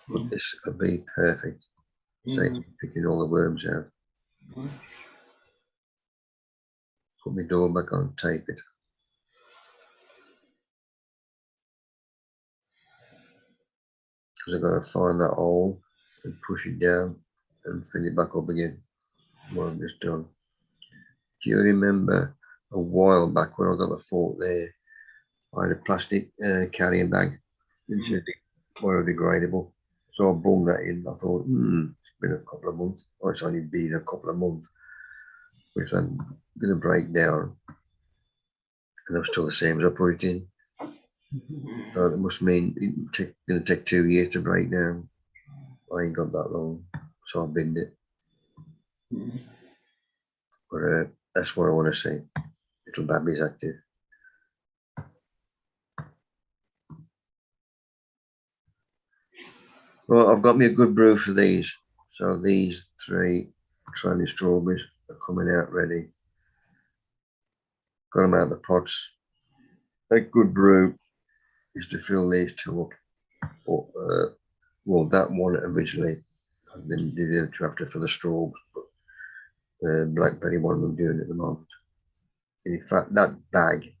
[SPEAKER 1] but this will be perfect. So picking all the worms out. Put my door back on, tape it. Because I've got to find that hole and push it down and fill it back up again. What I've just done. Do you remember a while back when I got the fork there, I had a plastic carrying bag, which is biodegradable. So I bunged that in. I thought, it's been a couple of months. Oh, it's only been a couple of months. Which I'm going to break down. And I'm still the same as I put it in. So that must mean it's going to take 2 years to break down. I ain't got that long. So I binned it. But that's what I want to see. Little babies active. Well, I've got me a good brew for these. So these 3 tranny strawberries are coming out ready. Got them out of the pots. A good brew is to fill these 2 up. Or, well, that one originally, and then did the other after for the strawberries, but the blackberry one I'm doing at the moment. And in fact, that bag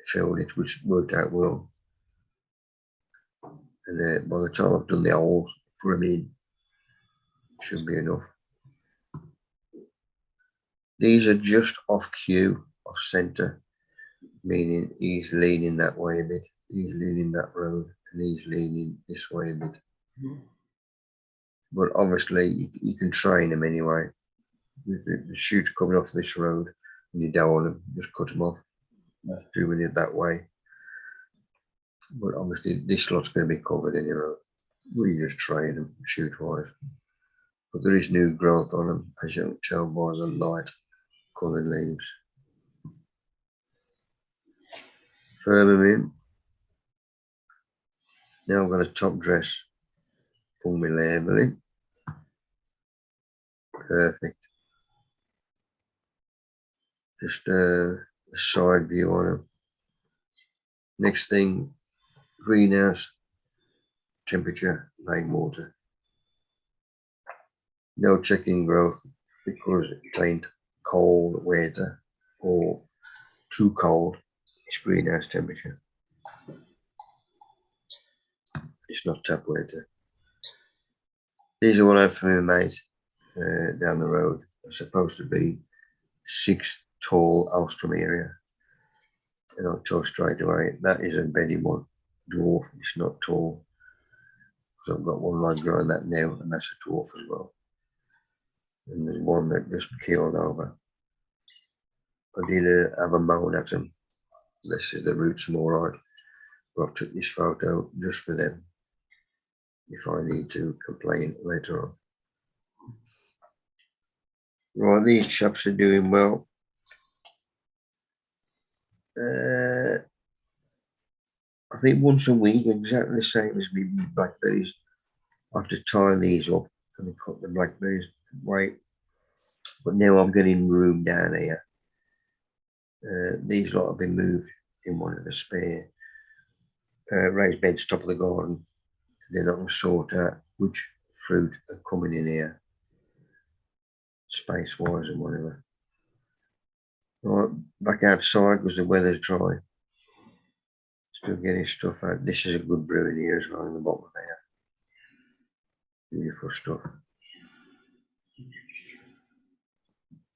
[SPEAKER 1] filled it, which worked out well. And by the time I've done the holes, put them in, should be enough. These are just off cue, off centre, meaning he's leaning that way a bit, he's leaning that road, and he's leaning this way a bit. But obviously, you can train them anyway. If the shoots coming off this road, and you don't want them, just cut them off. Doing it that way. But obviously, this lot's going to be covered anyway. We just train them shoot wise. But there is new growth on them, as you can tell by the light coloured leaves. Firm them in. Now I'm going to top dress. Pull my label in. Perfect. Just a side view on them. Next thing, greenhouse temperature, rainwater. No checking growth because it ain't cold weather or too cold. It's greenhouse temperature. It's not tap weather. These are what I've for my mate down the road. They're supposed to be 6 tall Alstrom area. And I'll tell straight away, that is a bedding one, dwarf, it's not tall. So I've got one line growing that now, and that's a dwarf as well. And there's one that just keeled over. I did have a moan at them. This is the roots more right. But I've took this photo just for them. If I need to complain later on. Right, these chaps are doing well. I think once a week, exactly the same as me blackberries. I have to tie these up and cut the blackberries away. But now I'm getting room down here. These lot have been moved in one of the spare raised beds top of the garden. Then I can sort out which fruit are coming in here, space wise and whatever. Right, back outside because the weather's dry. Still getting stuff out. This is a good brew in here as well in the bottom there. Beautiful stuff.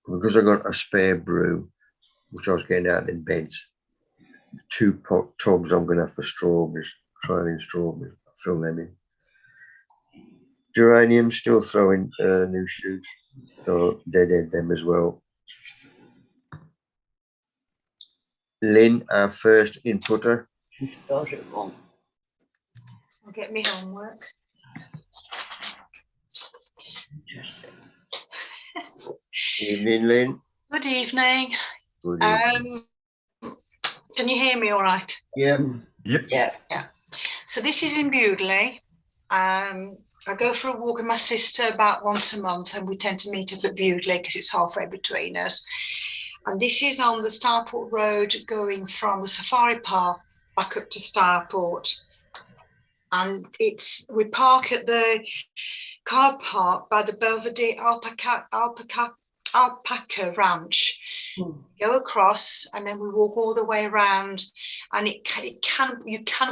[SPEAKER 1] Because I got a spare brew, which I was getting out in beds, 2 pot tubs I'm going to have for strawberries, trialing strawberries, I'll fill them in. Geraniums still throwing new shoots, so deadhead them as well. Lynn, our first inputter.
[SPEAKER 2] She started wrong.
[SPEAKER 5] I'll get me homework.
[SPEAKER 2] Interesting.
[SPEAKER 1] Evening, Lynn.
[SPEAKER 5] Good evening.
[SPEAKER 1] Good evening.
[SPEAKER 5] Can you hear me all right?
[SPEAKER 1] Yeah.
[SPEAKER 4] Yep.
[SPEAKER 2] Yeah.
[SPEAKER 5] So this is in Bewdley. I go for a walk with my sister about once a month, and we tend to meet up at Bewdley because it's halfway between us. And this is on the Starport Road going from the Safari Park back up to Starport. And we park at the car park by the Belvedere Alpaca Ranch. Go across, and then we walk all the way around. And you can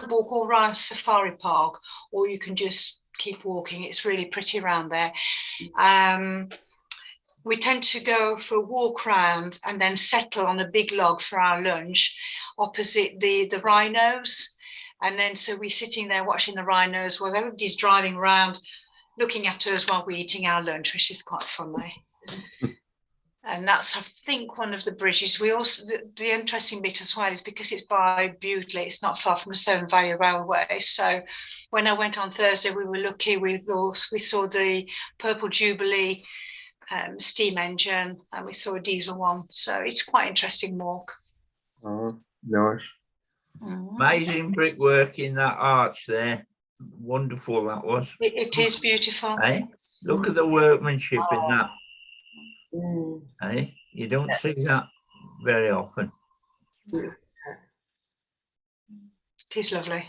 [SPEAKER 5] walk all around Safari Park, or you can just keep walking. It's really pretty around there. We tend to go for a walk round and then settle on a big log for our lunch opposite the rhinos. And then so we're sitting there watching the rhinos while everybody's driving around looking at us while we're eating our lunch, which is quite funny. And that's, I think, one of the bridges. We also, the interesting bit as well is because it's by Bewdley, it's not far from the Severn Valley Railway. So when I went on Thursday, we were lucky. We saw the Purple Jubilee steam engine, and we saw a diesel one. So it's quite interesting walk.
[SPEAKER 1] Oh, nice.
[SPEAKER 3] Amazing brickwork in that arch there. Wonderful that was.
[SPEAKER 5] It is beautiful.
[SPEAKER 3] Hey, look at the workmanship in that.
[SPEAKER 2] Mm.
[SPEAKER 3] Hey, you don't see that very often.
[SPEAKER 5] It is lovely.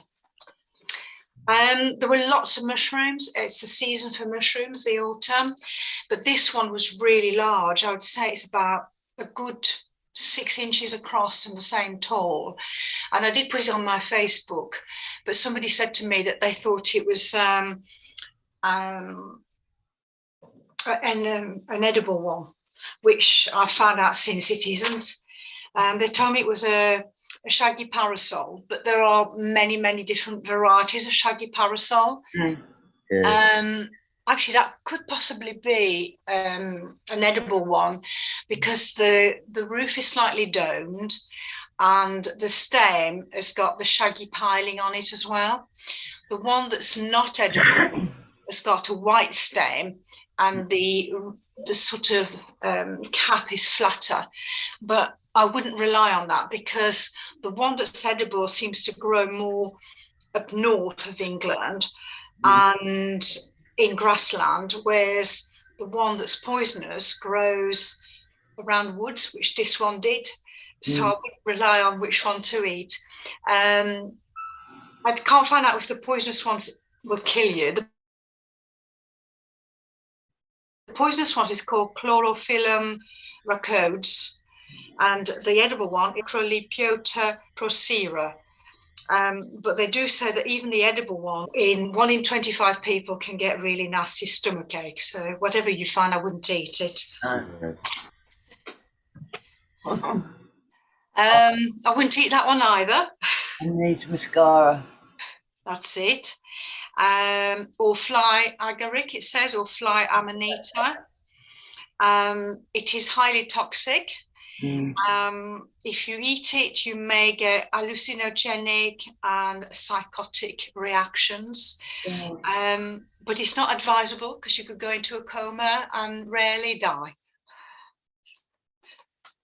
[SPEAKER 5] There were lots of mushrooms. It's the season for mushrooms, the autumn, but this one was really large. I would say it's about a good 6 inches across and the same tall. And I did put it on my Facebook, but somebody said to me that they thought it was an edible one, which I found out since it isn't. They told me it was a shaggy parasol, but there are many, many different varieties of shaggy parasol.
[SPEAKER 1] Yeah.
[SPEAKER 5] Actually, that could possibly be an edible one because the roof is slightly domed and the stem has got the shaggy piling on it as well. The one that's not edible has got a white stem and the sort of cap is flatter, but I wouldn't rely on that because the one that's edible seems to grow more up north of England and in grassland, whereas the one that's poisonous grows around woods, which this one did. So I wouldn't rely on which one to eat. I can't find out if the poisonous ones will kill you. The poisonous one is called Chlorophyllum rhacodes, and the edible one is Acrolepiota procera. But they do say that even the edible one, in 1 in 25 people can get really nasty stomach ache. So whatever you find, I wouldn't eat it. I wouldn't eat that one either.
[SPEAKER 2] And needs mascara.
[SPEAKER 5] That's it. Or fly agaric, it says, or fly amanita. It is highly toxic. If you eat it, you may get hallucinogenic and psychotic reactions. But it's not advisable because you could go into a coma and rarely die.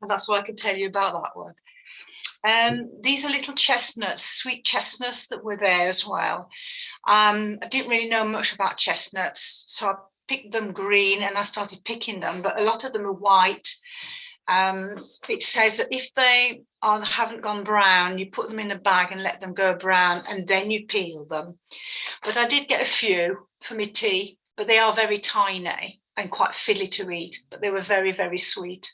[SPEAKER 5] And that's what I can tell you about that one. These are little chestnuts, sweet chestnuts that were there as well. I didn't really know much about chestnuts, so I picked them green and I started picking them, but a lot of them are white. It says that if they haven't gone brown, you put them in a bag and let them go brown, and then you peel them. But I did get a few for my tea, but they are very tiny and quite fiddly to eat, but they were very, very sweet.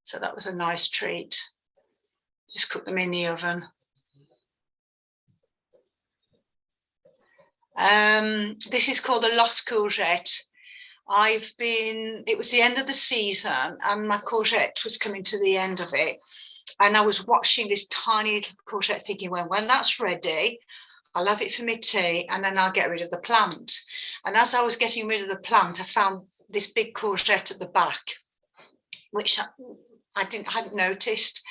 [SPEAKER 5] So that was a nice treat. Just cook them in the oven. This is called a lost courgette. It was the end of the season and my courgette was coming to the end of it. And I was watching this tiny little courgette thinking, well, when that's ready, I'll have it for my tea and then I'll get rid of the plant. And as I was getting rid of the plant, I found this big courgette at the back, which I hadn't noticed.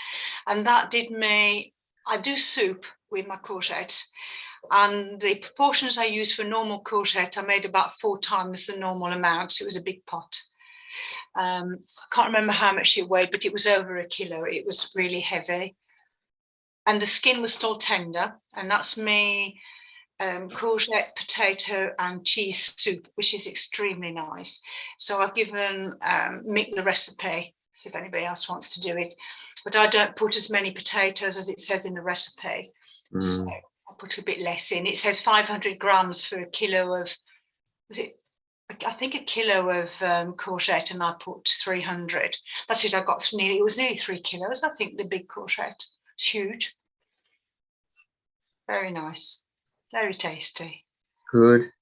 [SPEAKER 5] And that did me, I do soup with my courgette. And the proportions I use for normal courgette, I made about 4 times the normal amount. So it was a big pot. I can't remember how much it weighed, but it was over 1 kilo. It was really heavy. And the skin was still tender. And that's me courgette, potato and cheese soup, which is extremely nice. So I've given Mick the recipe, see if anybody else wants to do it. But I don't put as many potatoes as it says in the recipe. So I'll put a bit less in. It says 500 grams for 1 kilo of, I think 1 kilo of courgette, and I put 300. That's it, I got it was nearly 3 kilos, I think, the big courgette. It's huge. Very nice. Very tasty.
[SPEAKER 1] Good.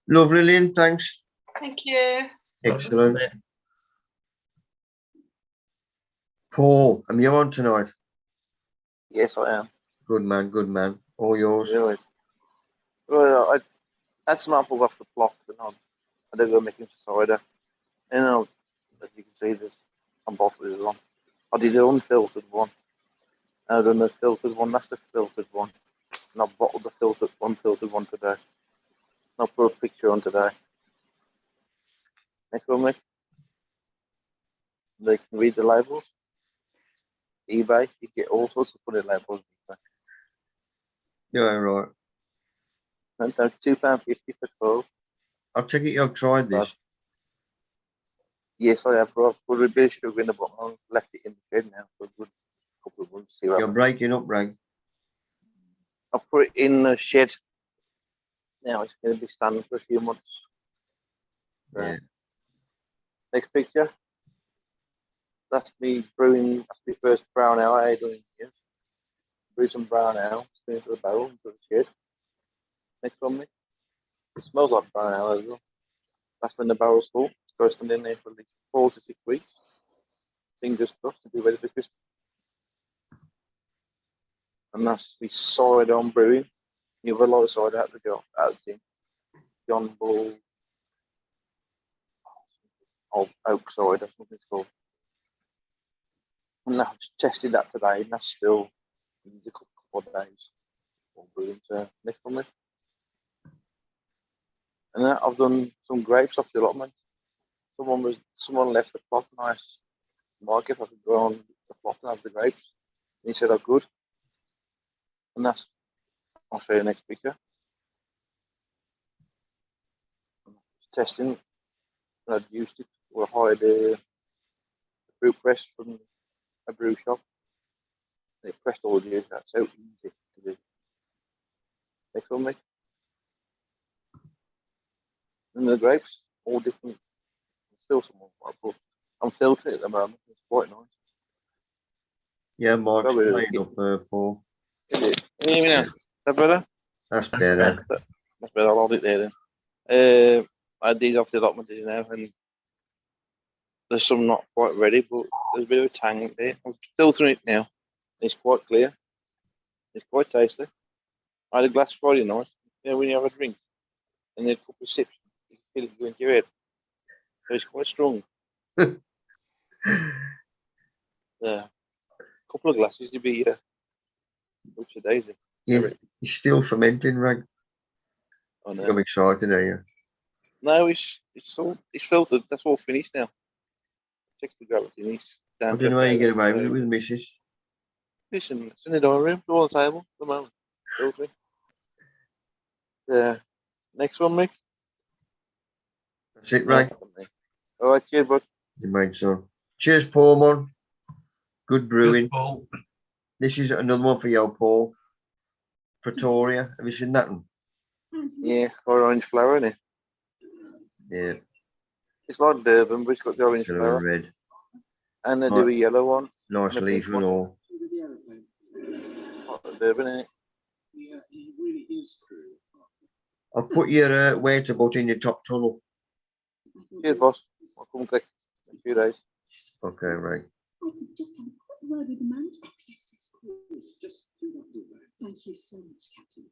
[SPEAKER 1] Lovely, Lynn, thanks.
[SPEAKER 5] Thank you.
[SPEAKER 1] Excellent. Paul, am you on tonight?
[SPEAKER 6] Yes, I am.
[SPEAKER 1] Good man, good man. All yours.
[SPEAKER 6] Really. Well, I had some apples off the plot and I did go making cider. And as you can see, I'm bottling one. I did an unfiltered one. And I've done the filtered one, that's the filtered one. And I've bottled the unfiltered one today. And I'll put a picture on today. Next one, Mick. They can read the labels. eBay, you get all sorts of funny labels.
[SPEAKER 1] Yeah, right.
[SPEAKER 6] And they're £2.50 for 12.
[SPEAKER 1] I'll take it you've tried this.
[SPEAKER 6] Yes, I have, bro. I've put a bit of sugar in the bottom. I've left it in the shed now for a good couple of months.
[SPEAKER 1] You're breaking up, Rag.
[SPEAKER 6] I put it in the shed. Now it's going to be standing for a few months.
[SPEAKER 1] Yeah.
[SPEAKER 6] Next picture. That's me brewing. That's my first brown ale I had in here. Brew some brown ale. Spin it into the barrel into the shed. Next one, Mick. It smells like brown ale as well. That's when the barrel's full. It's got to stand in there for at least 4 to 6 weeks. Fingers crossed to be ready for Christmas. And that's the cider I'm brewing. You have a lot of cider out of the tin. John Bull oak cider, something it's called. And I've tested that today, and that's still a couple of days. All brewing to next one. And I've done some grapes off the allotment. Someone left the plot, nice mark if I could go on the plot and have the grapes. And he said I could. And I'll show you the next picture. Testing, and I'd used it. We hired a fruit press from a brew shop. And it pressed all the juice. That's so easy to do. Next one, mate. And the grapes, all different. Still some more, but I'm filtering it at the moment. It's quite nice.
[SPEAKER 1] Yeah, Mark's
[SPEAKER 6] Probably
[SPEAKER 1] playing up, Paul.
[SPEAKER 6] Is it? Can you hear me now? Is that better?
[SPEAKER 1] That's better.
[SPEAKER 6] That's better. I'll hold it there then. I did off the allotment now, and There's some not quite ready, but there's a bit of a tang there. I'm filtering it now. It's quite clear. It's quite tasty. I had a glass Friday night. You know, when you have a drink and then a couple of sips, you feel it go into your head. So it's quite strong. A couple of glasses, you'd be which a daisy.
[SPEAKER 1] Yeah, you're still fermenting, Rag.
[SPEAKER 6] Oh, no.
[SPEAKER 1] I'm excited, are you?
[SPEAKER 6] No, it's filtered. That's all finished now. Checks the gravity. And he's
[SPEAKER 1] I
[SPEAKER 6] down
[SPEAKER 1] don't know how you get away with it
[SPEAKER 6] so-
[SPEAKER 1] with the missus.
[SPEAKER 6] Listen, it's in the dining room, all on the table at the moment. Filtering. Next one, Mick.
[SPEAKER 1] That's it, Rag.
[SPEAKER 6] All right, cheers, bud.
[SPEAKER 1] You made some. Cheers, Paul, man. Good brewing.
[SPEAKER 4] Paul.
[SPEAKER 1] This is another one for you, Paul. Pretoria. Have you seen that one?
[SPEAKER 6] Yeah, got orange flower in it.
[SPEAKER 1] Yeah,
[SPEAKER 6] It's like Durban, but it's got the orange
[SPEAKER 1] yellow
[SPEAKER 6] flower.
[SPEAKER 1] and red.
[SPEAKER 6] And they do a yellow one.
[SPEAKER 1] Nice
[SPEAKER 6] And a
[SPEAKER 1] leaf
[SPEAKER 6] pink
[SPEAKER 1] and
[SPEAKER 6] one.
[SPEAKER 1] all.
[SPEAKER 6] Like Durban, innit?
[SPEAKER 7] Yeah, he really is cool.
[SPEAKER 1] I'll put your where to put in your top tunnel.
[SPEAKER 6] Cheers, boss. I'll come collect in a few days.
[SPEAKER 1] Okay, right.
[SPEAKER 7] I could just have a quick word with the manager. Oh, yes, of course. Just through that door. Thank you so much, Captain.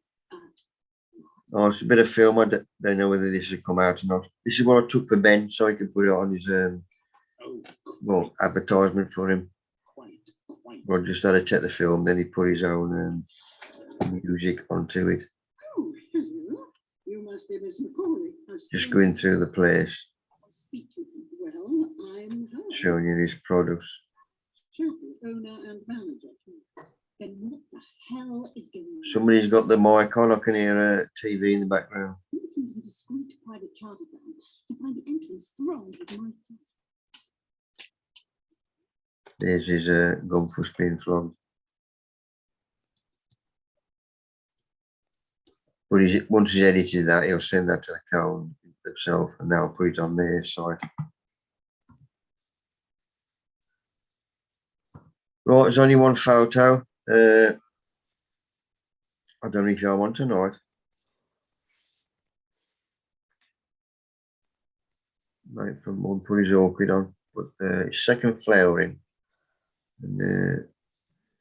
[SPEAKER 1] Oh, it's a bit of film. I don't know whether this should come out or not. This is what I took for Ben, so I could put it on his well, advertisement for him.
[SPEAKER 7] Quite.
[SPEAKER 1] I just had to take the film, then he put his own music onto it.
[SPEAKER 7] Oh, hello. You must be Miss McCauley.
[SPEAKER 1] Just going through the place,
[SPEAKER 7] Speak to you. Well, I'm her.
[SPEAKER 1] showing you his products.
[SPEAKER 7] Chapel owner and manager. Then what the hell is going on?
[SPEAKER 1] Somebody's got the mic on. I can hear TV in the background.
[SPEAKER 7] Walked into the discreet private charter van to find the entrance thronged with my kids.
[SPEAKER 1] There's his gunfuss being flogged. But once he's edited that, he'll send that to the cone themselves and they'll put it on their site. Right, there's only one photo. I don't know if y'all want tonight. Right, from one put his orchid on, but his second flowering and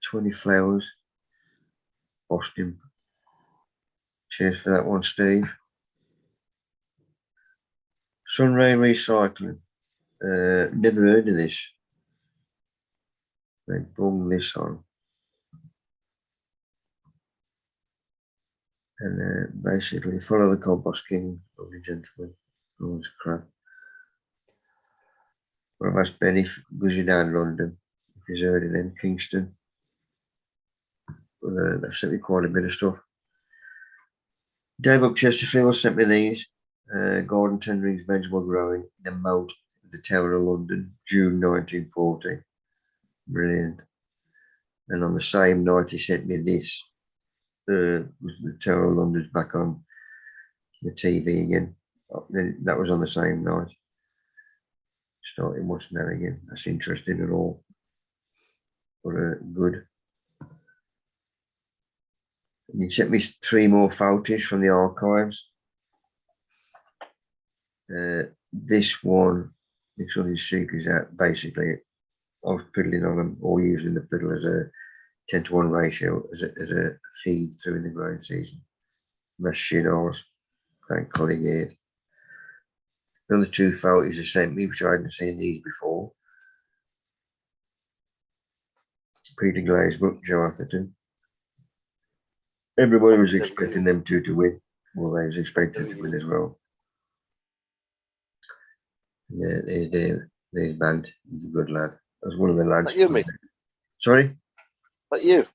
[SPEAKER 1] 20 flowers. Lost him. Cheers for that one, Steve. Sunray Recycling. Never heard of this. They bung this on. And basically follow the compost king, lovely gentleman. All this crap. But I've asked Benny because you're down London, if he's heard of them, Kingston. But they've sent me quite a bit of stuff. Dave up Chesterfield sent me these. Garden tenderings, vegetable growing in a moat in the Tower of London, June 1940. Brilliant. And on the same night he sent me this. Was the Tower of London's back on the TV again. That was on the same night. Starting watching that again. That's interesting at all. But good. And he sent me 3 more photos from the archives. This one is secrets out. Basically, I was piddling on them or using the piddle as a 10-to-1 ratio as a feed through the growing season. That's shit horse. Thank colleague. Another 2 photos they sent me, which I hadn't seen these before. Peter Glazebrook, Joe Atherton. Everybody was expecting them two to win. Well, they was expected to win as well. Yeah, there's Band. He's a good lad. That's one of the lads.
[SPEAKER 6] Like you, mate.
[SPEAKER 1] Sorry?
[SPEAKER 6] Like you.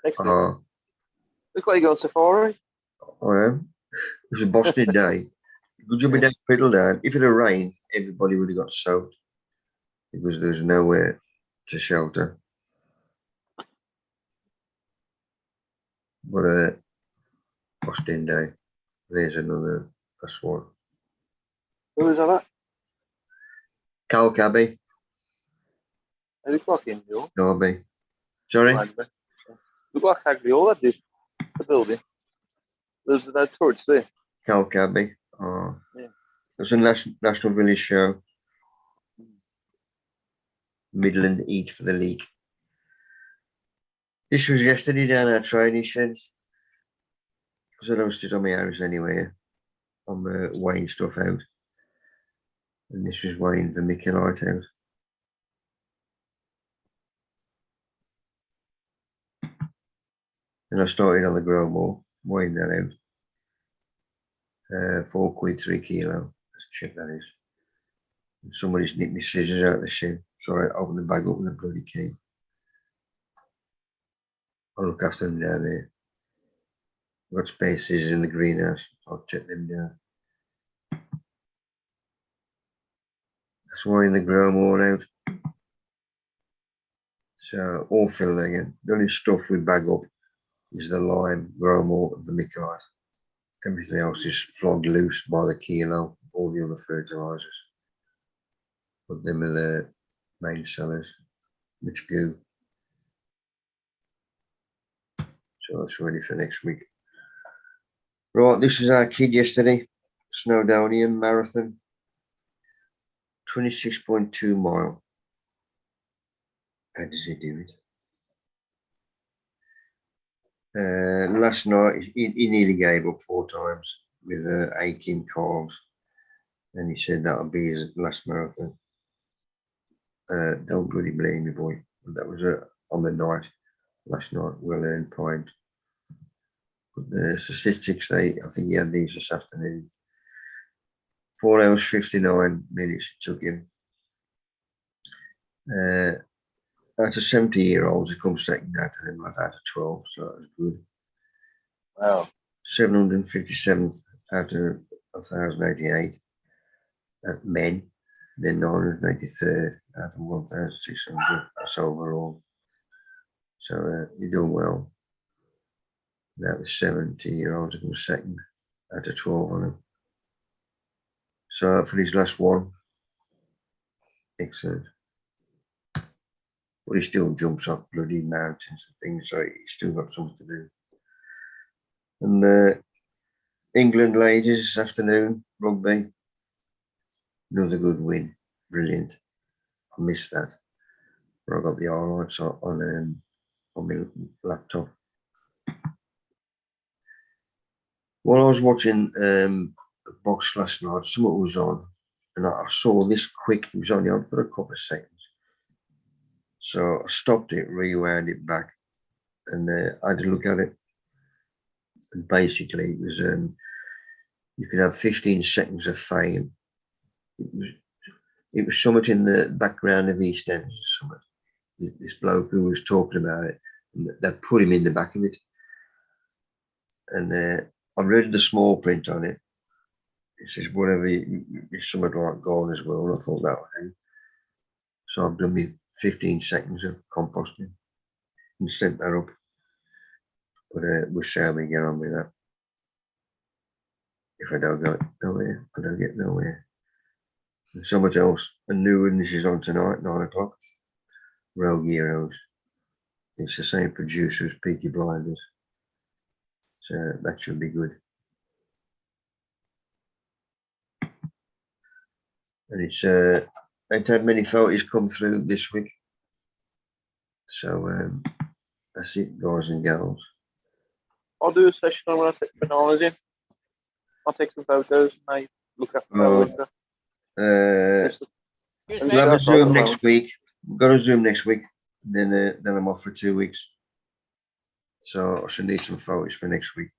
[SPEAKER 6] Next week. Look like you're going safari.
[SPEAKER 1] I am. It was a Boston day. Good job we didn't pedal down. If it had rained, everybody would have got soaked because there's nowhere to shelter. But Boston day. There's another. That's one.
[SPEAKER 6] Who was that?
[SPEAKER 1] Cal Cabby.
[SPEAKER 6] Are you fucking you?
[SPEAKER 1] Derby. Sorry?
[SPEAKER 6] Look like Hagley, all that did. The building. There's no turrets there.
[SPEAKER 1] Cal Cabby. Oh.
[SPEAKER 6] Yeah.
[SPEAKER 1] It was a National Village show. Midland eat for the leak. This was yesterday down our training sheds. Because I don't sit on my house anywhere. I'm weighing stuff out. And this was weighing vermiculite out. And I started on the grow more, weighing that out. £4 3 kilo. That's cheap, that is. And somebody's nicked my scissors out of the shed. So I opened the bag up with a bloody key. I look after them down there. I've got spare scissors in the greenhouse. I'll take them down. That's weighing the grow more out. So all filled again. The only stuff we bag up is the lime, grow more, the vermiculite. Everything else is flogged loose by the kilo, all the other fertilizers. Put them in the main sellers, which goo. So that's ready for next week. Right, this is our kid yesterday. Snowdonian Marathon. 26.2 mile. How does he do it? Last night, he nearly gave up 4 times with aching calves. And he said that'll be his last marathon. Don't bloody blame me, boy. That was on the night, last night, well-earned point. But the statistics, I think he had these this afternoon. 4 hours, 59 minutes it took him. Out of 70-year-olds, he comes second out of him, out of 12, so that was good.
[SPEAKER 6] Wow.
[SPEAKER 1] 757th out of 1,088 at men, then 983rd out of 1,600. That's overall. So you're doing well. Now the 70-year-olds are going second out of 12 on him. So for his last one, excellent. But he still jumps off bloody mountains and things, so he's still got something to do. And England ladies this afternoon, rugby. Another good win. Brilliant. I missed that. But I got the highlights on my laptop. While I was watching the box last night, something was on, and I saw this quick. It was only on for a couple of seconds. So I stopped it, rewound it back, and I had a look at it. And basically, it was you could have 15 seconds of fame. It was something in the background of EastEnders or something. This bloke who was talking about it, and that put him in the back of it. And I read the small print on it. It says whatever, it's something like gone as well. And I thought that would do. So I've done me 15 seconds of composting and sent that up. But we'll see how we get on with that. If I don't go nowhere, I don't get nowhere. And so much else. A new one, this is on tonight, 9 o'clock. Rogue Heroes. It's the same producer as Peaky Blinders. So that should be good. And it's ain't had many photos come through this week. So that's it, guys and gals.
[SPEAKER 6] I'll do a session on when I take bananas in. I'll take some photos and I look after my winter.
[SPEAKER 1] We'll have a Zoom next week. We've got a Zoom next week. Then I'm off for 2 weeks. So I should need some photos for next week.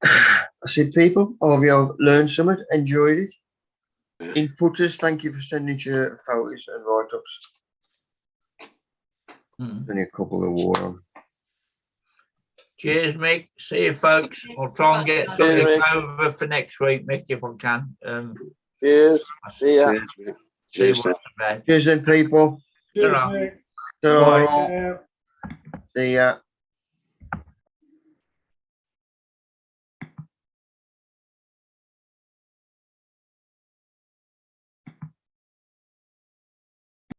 [SPEAKER 1] I said, people, I hope you have learned something, enjoyed it. Inputters, thank you for sending your photos and write-ups. Only a couple of war on.
[SPEAKER 3] Cheers, Mick. See you, folks. I'll try and get something over for next week, Mick, if I can.
[SPEAKER 6] Cheers. See ya.
[SPEAKER 3] See what's about.
[SPEAKER 1] Cheers then, people.
[SPEAKER 2] Cheers,
[SPEAKER 3] Ta-ra.
[SPEAKER 2] mate.
[SPEAKER 1] Ta-ra. See ya.